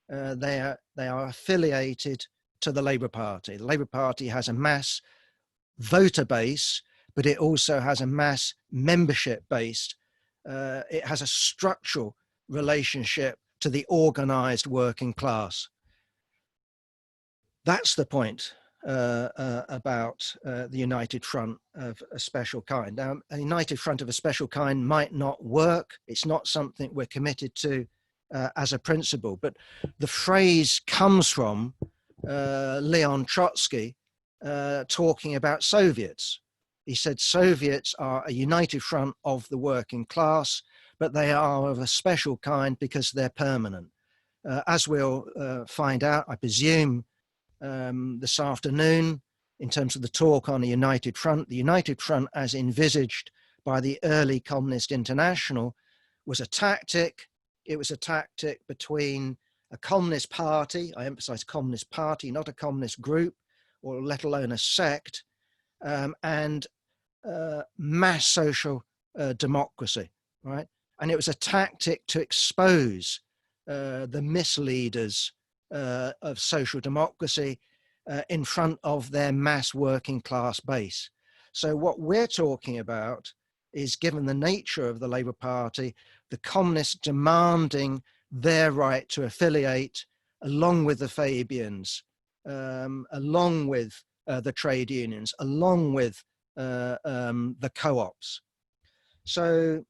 they are affiliated to the Labour Party. The Labour Party has a mass voter base, but it also has a mass membership base. It has a structural relationship to the organised working class. That's the point about the United Front of a special kind. Now, a United Front of a special kind might not work. It's not something we're committed to as a principle, but the phrase comes from Leon Trotsky talking about Soviets. He said Soviets are a united front of the working class, but they are of a special kind because they're permanent. As we'll find out, I presume, this afternoon, in terms of the talk on the United Front as envisaged by the early Communist International was a tactic. It was a tactic between a communist party, I emphasize communist party, not a communist group, or let alone a sect, and mass social democracy, right? And it was a tactic to expose the misleaders of social democracy in front of their mass working class base. So what we're talking about is, given the nature of the Labour Party, the communists demanding their right to affiliate along with the Fabians, along with the trade unions, along with the co-ops. So,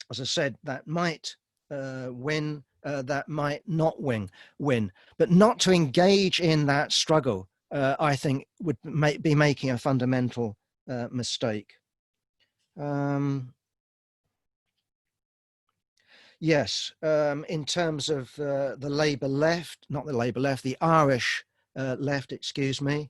as I said, that might win, that might not win, but not to engage in that struggle, I think would be making a fundamental mistake. Yes, in terms of the Labour left, not the Labour left, the Irish left, excuse me,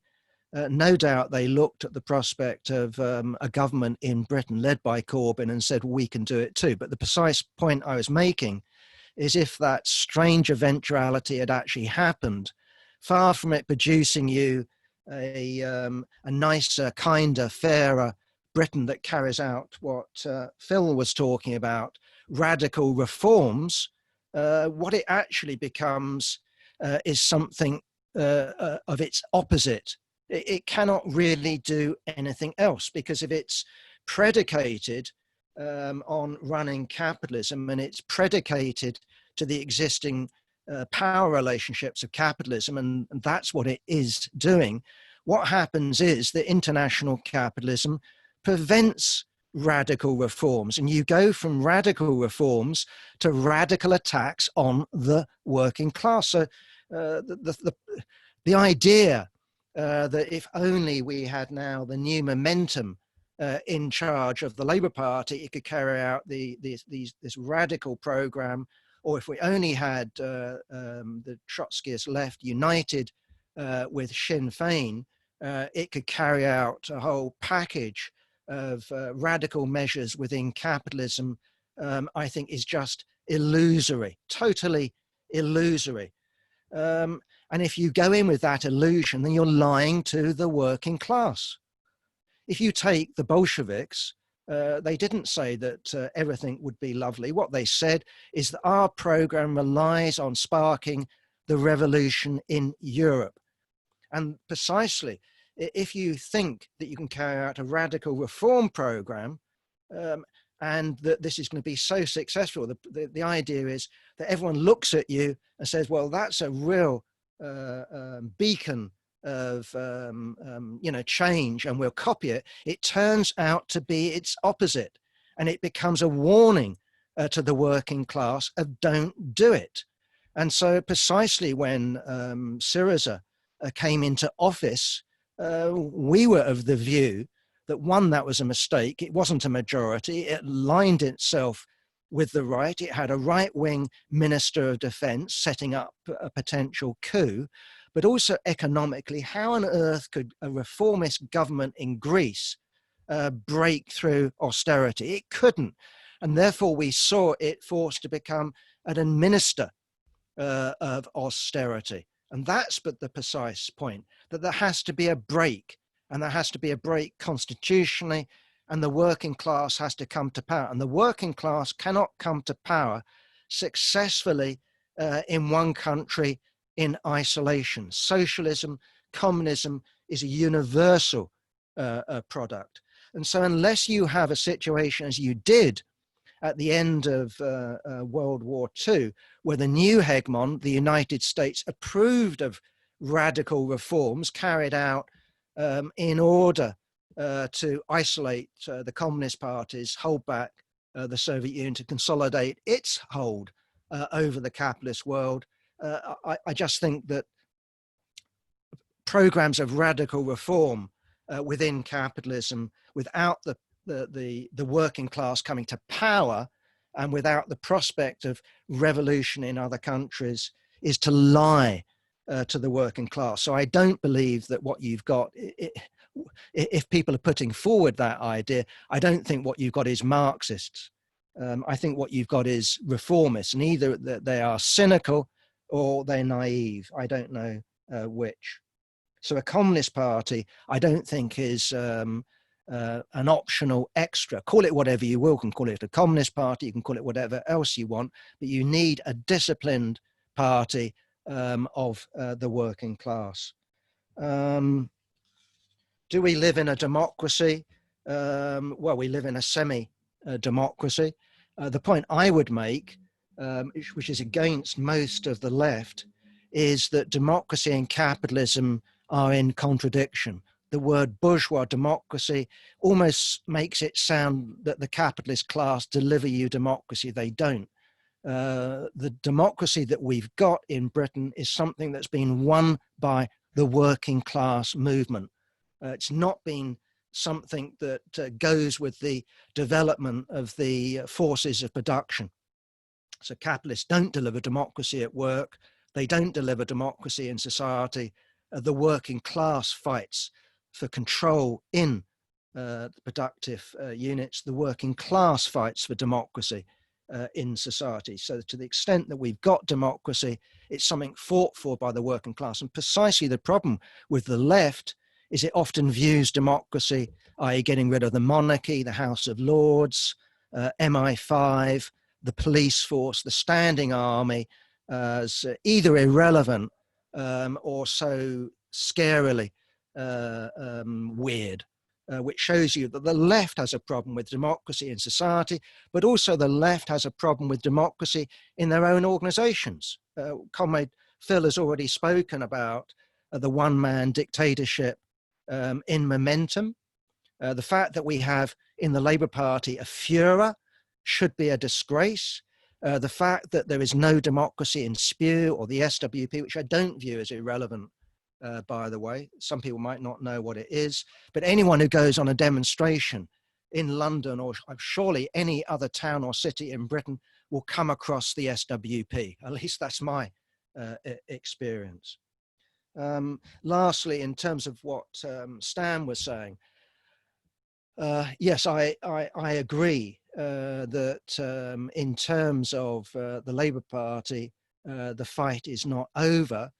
no doubt they looked at the prospect of a government in Britain led by Corbyn and said, we can do it too. But the precise point I was making is, if that strange eventuality had actually happened, far from it producing you a nicer, kinder, fairer Britain that carries out what Phil was talking about, radical reforms, what it actually becomes is something of its opposite. It cannot really do anything else, because if it's predicated on running capitalism, and it's predicated to the existing power relationships of capitalism, and that's what it is doing, what happens is that international capitalism prevents radical reforms, and you go from radical reforms to radical attacks on the working class. So the idea that if only we had now the new momentum in charge of the Labour Party, it could carry out this radical program, or if we only had the Trotskyist left united with Sinn Féin, it could carry out a whole package of radical measures within capitalism. I think is just illusory, totally illusory. And if you go in with that illusion, then you're lying to the working class. If you take the Bolsheviks, they didn't say that everything would be lovely. What they said is that our program relies on sparking the revolution in Europe. And precisely, if you think that you can carry out a radical reform program, and that this is going to be so successful, the idea is that everyone looks at you and says, well, that's a real beacon of change, and we'll copy it. It turns out to be its opposite, and it becomes a warning to the working class of don't do it. And so precisely when Syriza came into office, we were of the view that, one, that was a mistake. It wasn't a majority. It aligned itself with the right. It had a right-wing minister of defense setting up a potential coup. But also economically, how on earth could a reformist government in Greece break through austerity? It couldn't. And therefore, we saw it forced to become an administrator of austerity. And that's but the precise point, that there has to be a break, and there has to be a break constitutionally, and the working class has to come to power. And the working class cannot come to power successfully in one country in isolation. Socialism, communism is a universal product. And so unless you have a situation as you did at the end of World War II, where the new hegemon, the United States, approved of radical reforms carried out in order to isolate the communist parties, hold back the Soviet Union, to consolidate its hold over the capitalist world. I just think that programs of radical reform within capitalism, without the working class coming to power, and without the prospect of revolution in other countries, is to lie to the working class. So I don't believe that what you've got, if people are putting forward that idea, I don't think what you've got is Marxists. I think what you've got is reformists, and either they are cynical or they're naive. I don't know which. So a communist party, I don't think is an optional extra. Call it whatever you will. You can call it a communist party, you can call it whatever else you want, but you need a disciplined party of the working class. Do we live in a democracy? Well, we live in a semi-democracy. The point I would make, which is against most of the left, is that democracy and capitalism are in contradiction. The word bourgeois democracy almost makes it sound that the capitalist class deliver you democracy. They don't. The democracy that we've got in Britain is something that's been won by the working class movement. It's not been something that goes with the development of the forces of production. So capitalists don't deliver democracy at work. They don't deliver democracy in society. The working class fights for control in the productive units. The working class fights for democracy in society. So to the extent that we've got democracy, it's something fought for by the working class. And precisely the problem with the left is it often views democracy, i.e. getting rid of the monarchy, the House of Lords, MI5, the police force, the standing army, as either irrelevant or so scarily weird, which shows you that the left has a problem with democracy in society, but also the left has a problem with democracy in their own organizations. Comrade Phil has already spoken about the one-man dictatorship in momentum. The fact that we have in the Labour Party a Führer should be a disgrace. The fact that there is no democracy in SPEW or the SWP, which I don't view as irrelevant, by the way. Some people might not know what it is, but anyone who goes on a demonstration in London or surely any other town or city in Britain will come across the SWP. At least that's my experience. Lastly, in terms of what Stan was saying, yes, I agree that in terms of the Labour Party, the fight is not over.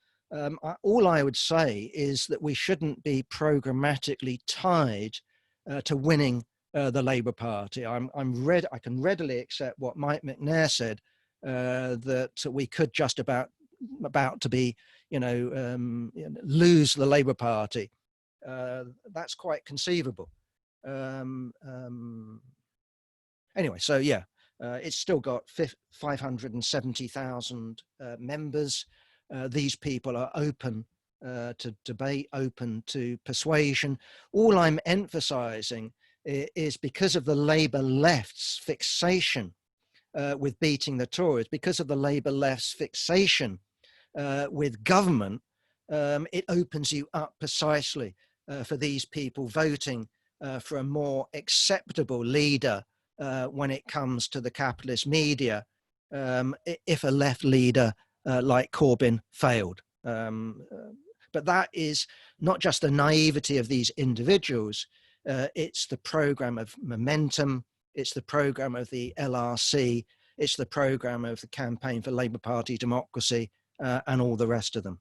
All I would say is that we shouldn't be programmatically tied to winning the Labour Party. I can readily accept what Mike McNair said, that we could just about to be, lose the Labour Party. That's quite conceivable. Anyway, so yeah, it's still got 570,000 members. These people are open to debate, open to persuasion. All I'm emphasizing is because of the Labour left's fixation with beating the Tories, because of the Labour left's fixation with government, it opens you up precisely for these people voting for a more acceptable leader when it comes to the capitalist media, if a left leader like Corbyn failed. But that is not just the naivety of these individuals, it's the program of Momentum, it's the program of the LRC, it's the program of the Campaign for Labour Party Democracy, and all the rest of them.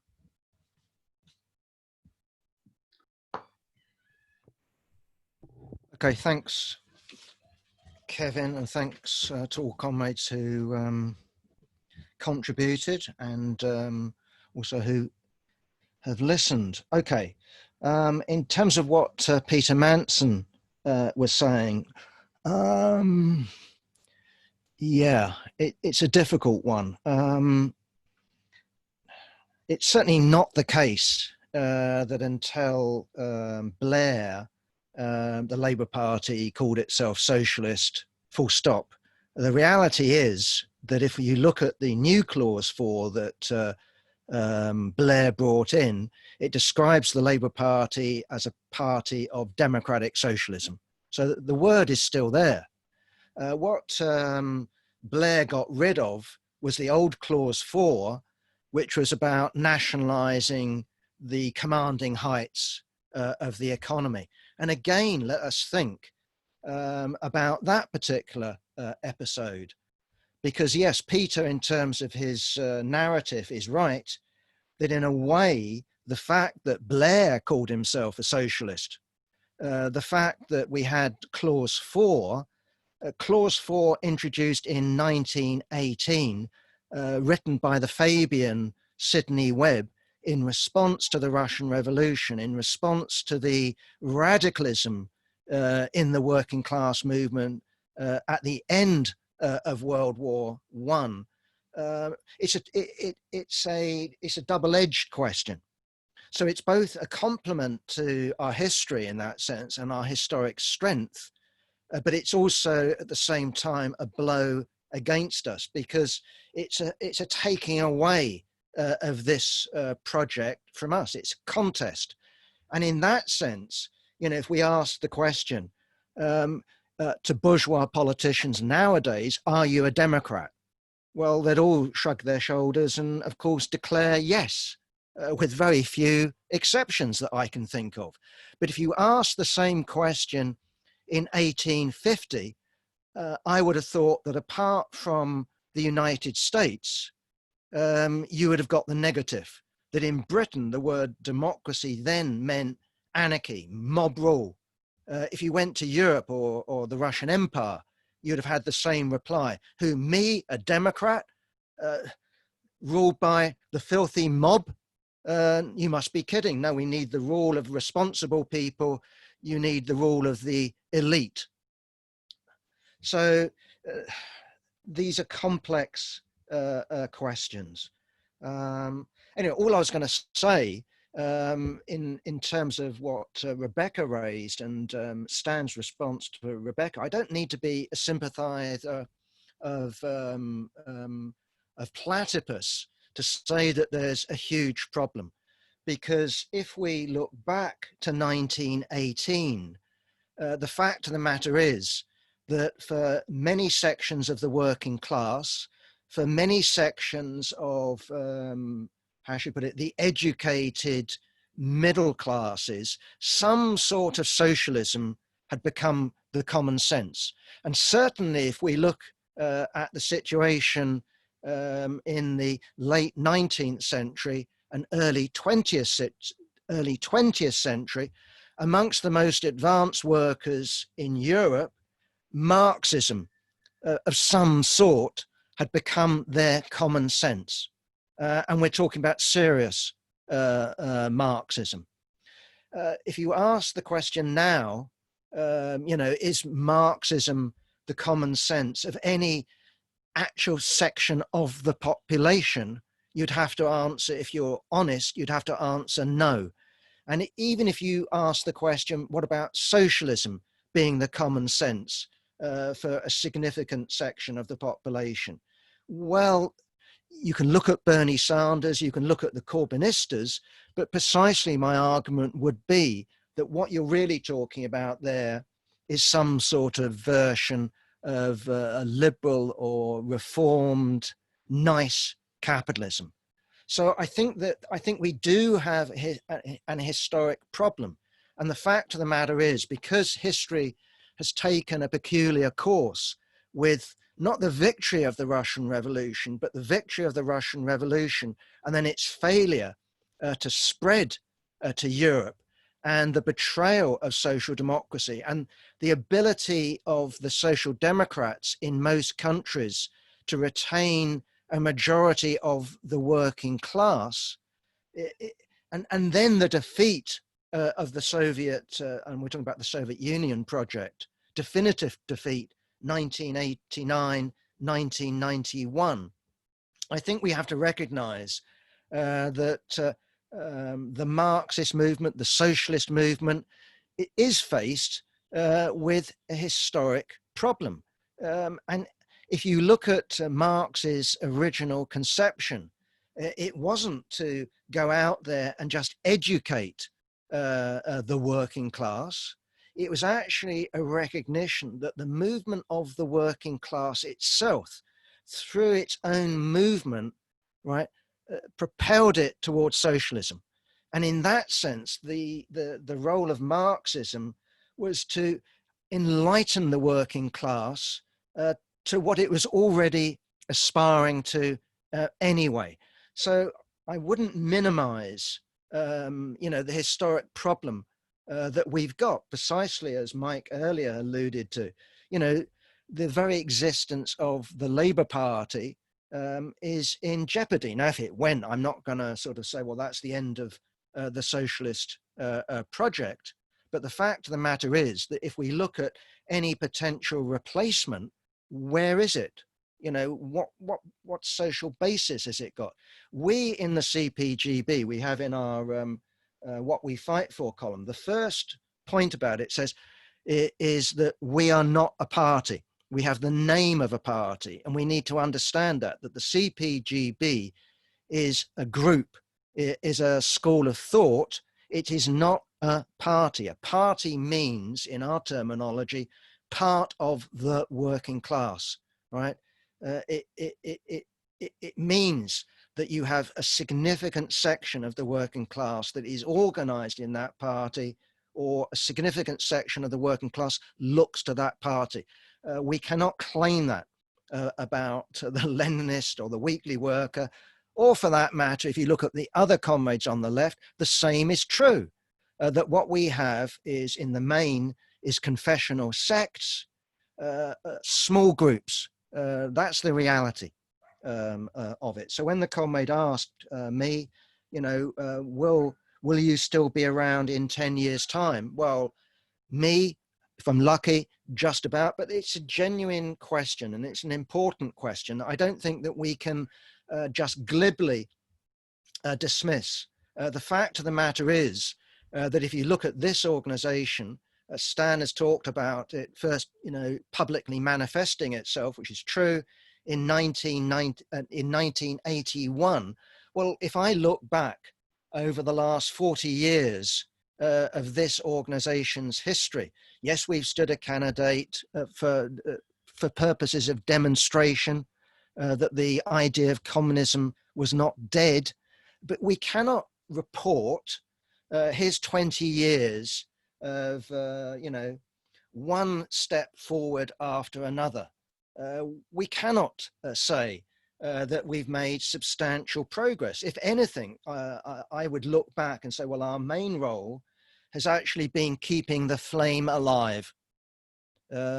Okay, thanks, Kevin, and thanks to all comrades who contributed and also who have listened. Okay, in terms of what Peter Manson was saying, yeah, it's a difficult one. It's certainly not the case that until Blair, the Labour Party called itself Socialist, full stop. The reality is that if you look at the new clause 4 that Blair brought in, it describes the Labour Party as a party of democratic socialism. So the word is still there. What Blair got rid of was the old clause 4, which was about nationalising the commanding heights of the economy. And again, let us think about that particular episode. Because yes, Peter, in terms of his narrative, is right, that in a way, the fact that Blair called himself a socialist, the fact that we had clause 4 introduced in 1918, written by the Fabian Sidney Webb in response to the Russian Revolution, in response to the radicalism in the working class movement at the end of World War I. It's a double-edged question. So it's both a compliment to our history in that sense and our historic strength, but it's also at the same time a blow against us, because it's a taking away of this project from us. It's a contest. And in that sense, if we ask the question to bourgeois politicians nowadays, are you a Democrat? Well, they'd all shrug their shoulders and, of course, declare yes, with very few exceptions that I can think of. But if you ask the same question in 1850, I would have thought that apart from the United States, you would have got the negative, that in Britain, the word democracy then meant anarchy, mob rule. If you went to Europe or the Russian Empire, you'd have had the same reply. Who, me, a Democrat, ruled by the filthy mob? You must be kidding. No, we need the rule of responsible people. You need the rule of the elite. So these are complex questions. Anyway, all I was going to say in terms of what Rebecca raised and Stan's response to Rebecca, I don't need to be a sympathizer of platypus to say that there's a huge problem. Because if we look back to 1918, the fact of the matter is that for many sections of the working class, for many sections of, how should I put it, the educated middle classes, some sort of socialism had become the common sense. And certainly if we look at the situation in the late 19th century and early 20th century, amongst the most advanced workers in Europe, Marxism of some sort had become their common sense. And we're talking about serious Marxism. If you ask the question now, is Marxism the common sense of any actual section of the population? You'd have to answer, if you're honest, you'd have to answer no. And even if you ask the question, what about socialism being the common sense for a significant section of the population? Well, you can look at Bernie Sanders, you can look at the Corbynistas, but precisely my argument would be that what you're really talking about there is some sort of version of a liberal or reformed, nice capitalism. So I think we do have an historic problem. And the fact of the matter is, because history has taken a peculiar course with not the victory of the Russian Revolution, but the victory of the Russian Revolution and then its failure to spread to Europe, and the betrayal of social democracy and the ability of the social democrats in most countries to retain a majority of the working class, and then the defeat of the Soviet, and we're talking about the Soviet Union project, definitive defeat, 1989, 1991. I think we have to recognize that the Marxist movement, the socialist movement, is faced with a historic problem. And if you look at Marx's original conception, it wasn't to go out there and just educate the working class. It was actually a recognition that the movement of the working class itself, through its own movement, right, propelled it towards socialism. And in that sense, the role of Marxism was to enlighten the working class to what it was already aspiring to anyway. So I wouldn't minimize, the historic problem that we've got, precisely as Mike earlier alluded to. The very existence of the Labour Party is in jeopardy. Now, if it went, I'm not going to sort of say, well, that's the end of the socialist project. But the fact of the matter is that if we look at any potential replacement, where is it? What social basis has it got? We in the CPGB, we have in our What We Fight For column, the first point about it says is that we are not a party. We have the name of a party, and we need to understand that the CPGB is a group, it is a school of thought. It is not a party. A party means, in our terminology, part of the working class, right? It means that you have a significant section of the working class that is organized in that party, or a significant section of the working class looks to that party. We cannot claim that about the Leninist or the weekly worker, or for that matter, if you look at the other comrades on the left, the same is true. That what we have is, in the main, is confessional sects, small groups. That's the reality of it. So when the comrade asked me, will you still be around in 10 years' time? Well, me, if I'm lucky, just about, but it's a genuine question, and it's an important question. I don't think that we can just glibly dismiss. The fact of the matter is that if you look at this organization, Stan has talked about it first, publicly manifesting itself, which is true, in 1981. Well, if I look back over the last 40 years of this organization's history, yes, we've stood a candidate for purposes of demonstration that the idea of communism was not dead, but we cannot report his 20 years of, one step forward after another. We cannot say that we've made substantial progress. If anything, I would look back and say, well, our main role has actually been keeping the flame alive,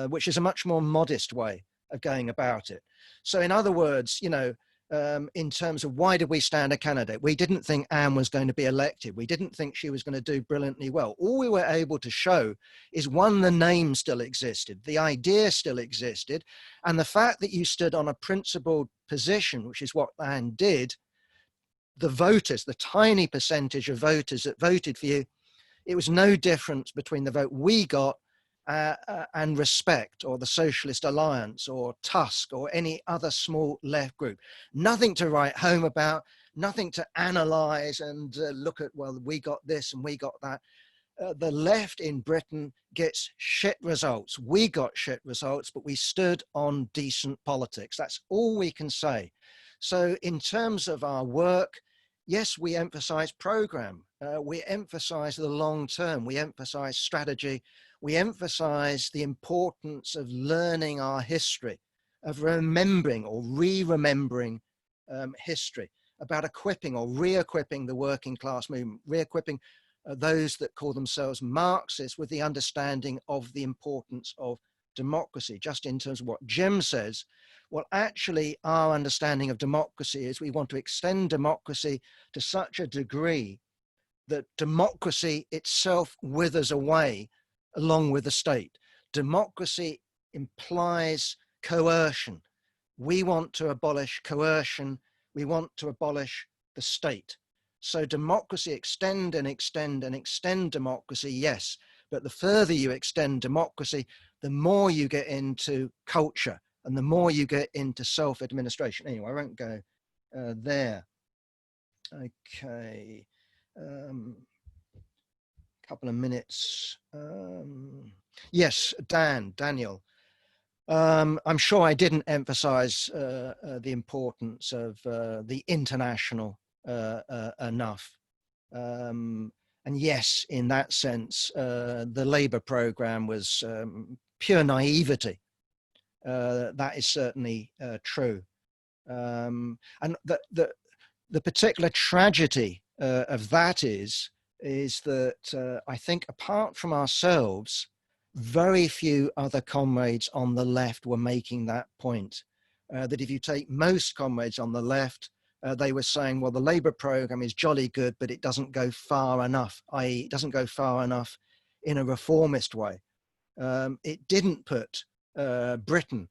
which is a much more modest way of going about it. So in other words, in terms of why did we stand a candidate? We didn't think Anne was going to be elected. We didn't think she was going to do brilliantly well. All we were able to show is, one, the name still existed, the idea still existed, and the fact that you stood on a principled position, which is what Anne did, the voters, the tiny percentage of voters that voted for you, it was no difference between the vote we got and Respect or the Socialist Alliance or Tusk or any other small left group. Nothing to write home about, nothing to analyze and look at, well, we got this and we got that. The left in Britain gets shit results. We got shit results, but we stood on decent politics. That's all we can say. So in terms of our work, yes, we emphasize program. We emphasize the long term. We emphasize strategy. We emphasize the importance of learning our history, of remembering or re-remembering history, about equipping or re-equipping the working class movement, re-equipping those that call themselves Marxists with the understanding of the importance of democracy. Just in terms of what Jim says, well, actually, our understanding of democracy is we want to extend democracy to such a degree that democracy itself withers away along with the state. Democracy implies coercion. We want to abolish coercion. We want to abolish the state. So democracy, extend and extend and extend democracy, yes. But the further you extend democracy, the more you get into culture and the more you get into self-administration. Anyway, I won't go there. Okay. Couple of minutes. Yes, Daniel. I'm sure I didn't emphasize the importance of the international enough. And yes, in that sense, the Labour programme was pure naivety. That is certainly true. And the particular tragedy of that is that I think apart from ourselves, very few other comrades on the left were making that point. That if you take most comrades on the left, they were saying, well, the Labour programme is jolly good, but it doesn't go far enough, i.e. it doesn't go far enough in a reformist way. It didn't put Britain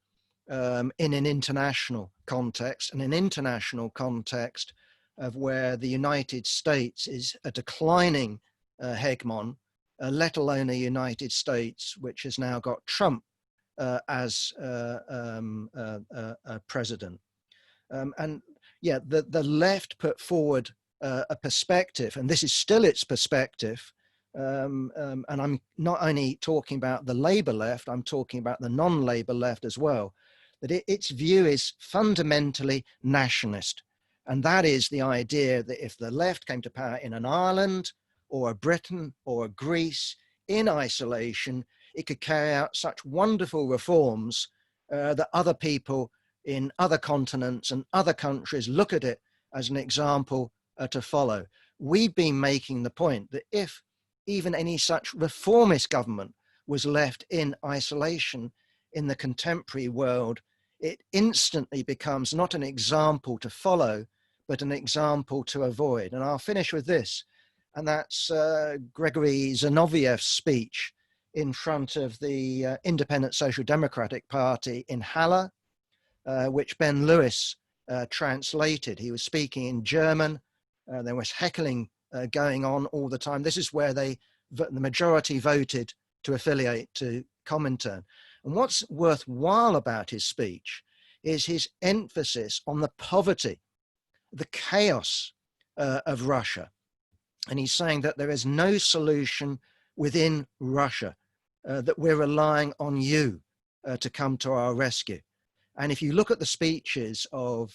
in an international context, of where the United States is a declining hegemon, let alone a United States which has now got Trump as president. And yeah, the left put forward a perspective, and this is still its perspective, and I'm not only talking about the Labour left, I'm talking about the non-Labour left as well, that its view is fundamentally nationalist. And that is the idea that if the left came to power in an Ireland or a Britain or a Greece in isolation, it could carry out such wonderful reforms that other people in other continents and other countries look at it as an example to follow. We've been making the point that if even any such reformist government was left in isolation in the contemporary world, it instantly becomes not an example to follow, but an example to avoid. And I'll finish with this, and that's Gregory Zinoviev's speech in front of the Independent Social Democratic Party in Halle, which Ben Lewis translated. He was speaking in German. There was heckling going on all the time. This is where the majority voted to affiliate to Comintern. And what's worthwhile about his speech is his emphasis on the poverty, the chaos of Russia. And he's saying that there is no solution within Russia, that we're relying on you to come to our rescue. And if you look at the speeches of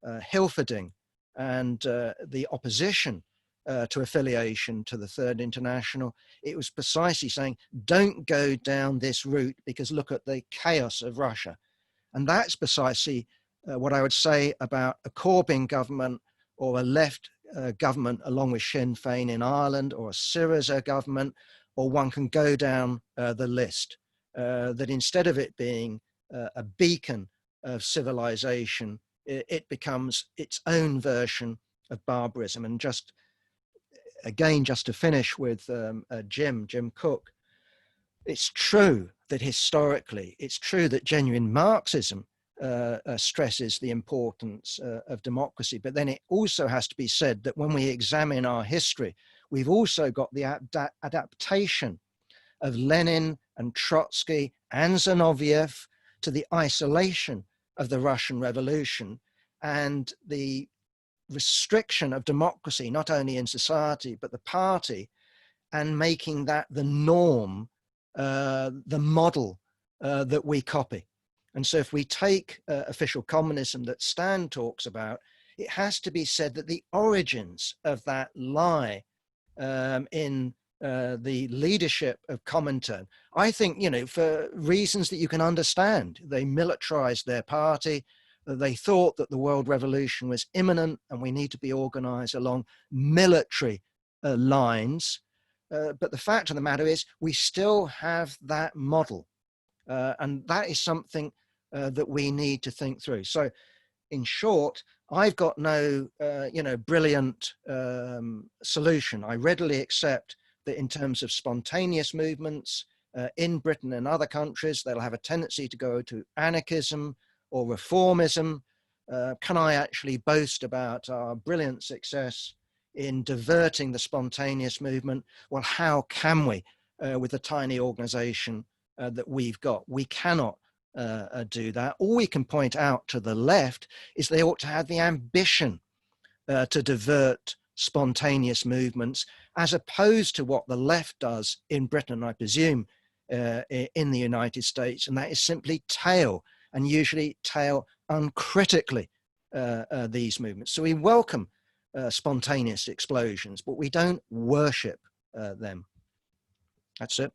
Hilferding and the opposition to affiliation to the Third International, it was precisely saying, don't go down this route because look at the chaos of Russia. And that's precisely what I would say about a Corbyn government or a left government along with Sinn Féin in Ireland, or a Syriza government, or one can go down the list, that instead of it being a beacon of civilization, it becomes its own version of barbarism. And just again, just to finish with Jim Cook, it's true that historically, it's true that genuine Marxism stresses the importance of democracy, but then it also has to be said that when we examine our history, we've also got the adaptation of Lenin and Trotsky and Zinoviev to the isolation of the Russian Revolution and the restriction of democracy, not only in society, but the party, and making that the norm, the model that we copy. And so if we take official communism that Stan talks about, it has to be said that the origins of that lie in the leadership of Comintern. I think, you know, for reasons that you can understand, they militarized their party. They thought that the world revolution was imminent and we need to be organized along military lines. But the fact of the matter is we still have that model. And that is something that we need to think through. So in short, I've got no, brilliant solution. I readily accept that in terms of spontaneous movements in Britain and other countries, they'll have a tendency to go to anarchism or reformism. Can I actually boast about our brilliant success in diverting the spontaneous movement? Well, how can we with the tiny organization that we've got? We cannot do that. All we can point out to the left is they ought to have the ambition to divert spontaneous movements, as opposed to what the left does in Britain, I presume, in the United States, and that is simply tail, and usually tail uncritically these movements. So we welcome spontaneous explosions, but we don't worship them. That's it.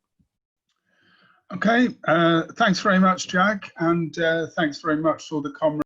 Okay, thanks very much, Jack, and thanks very much for the comments.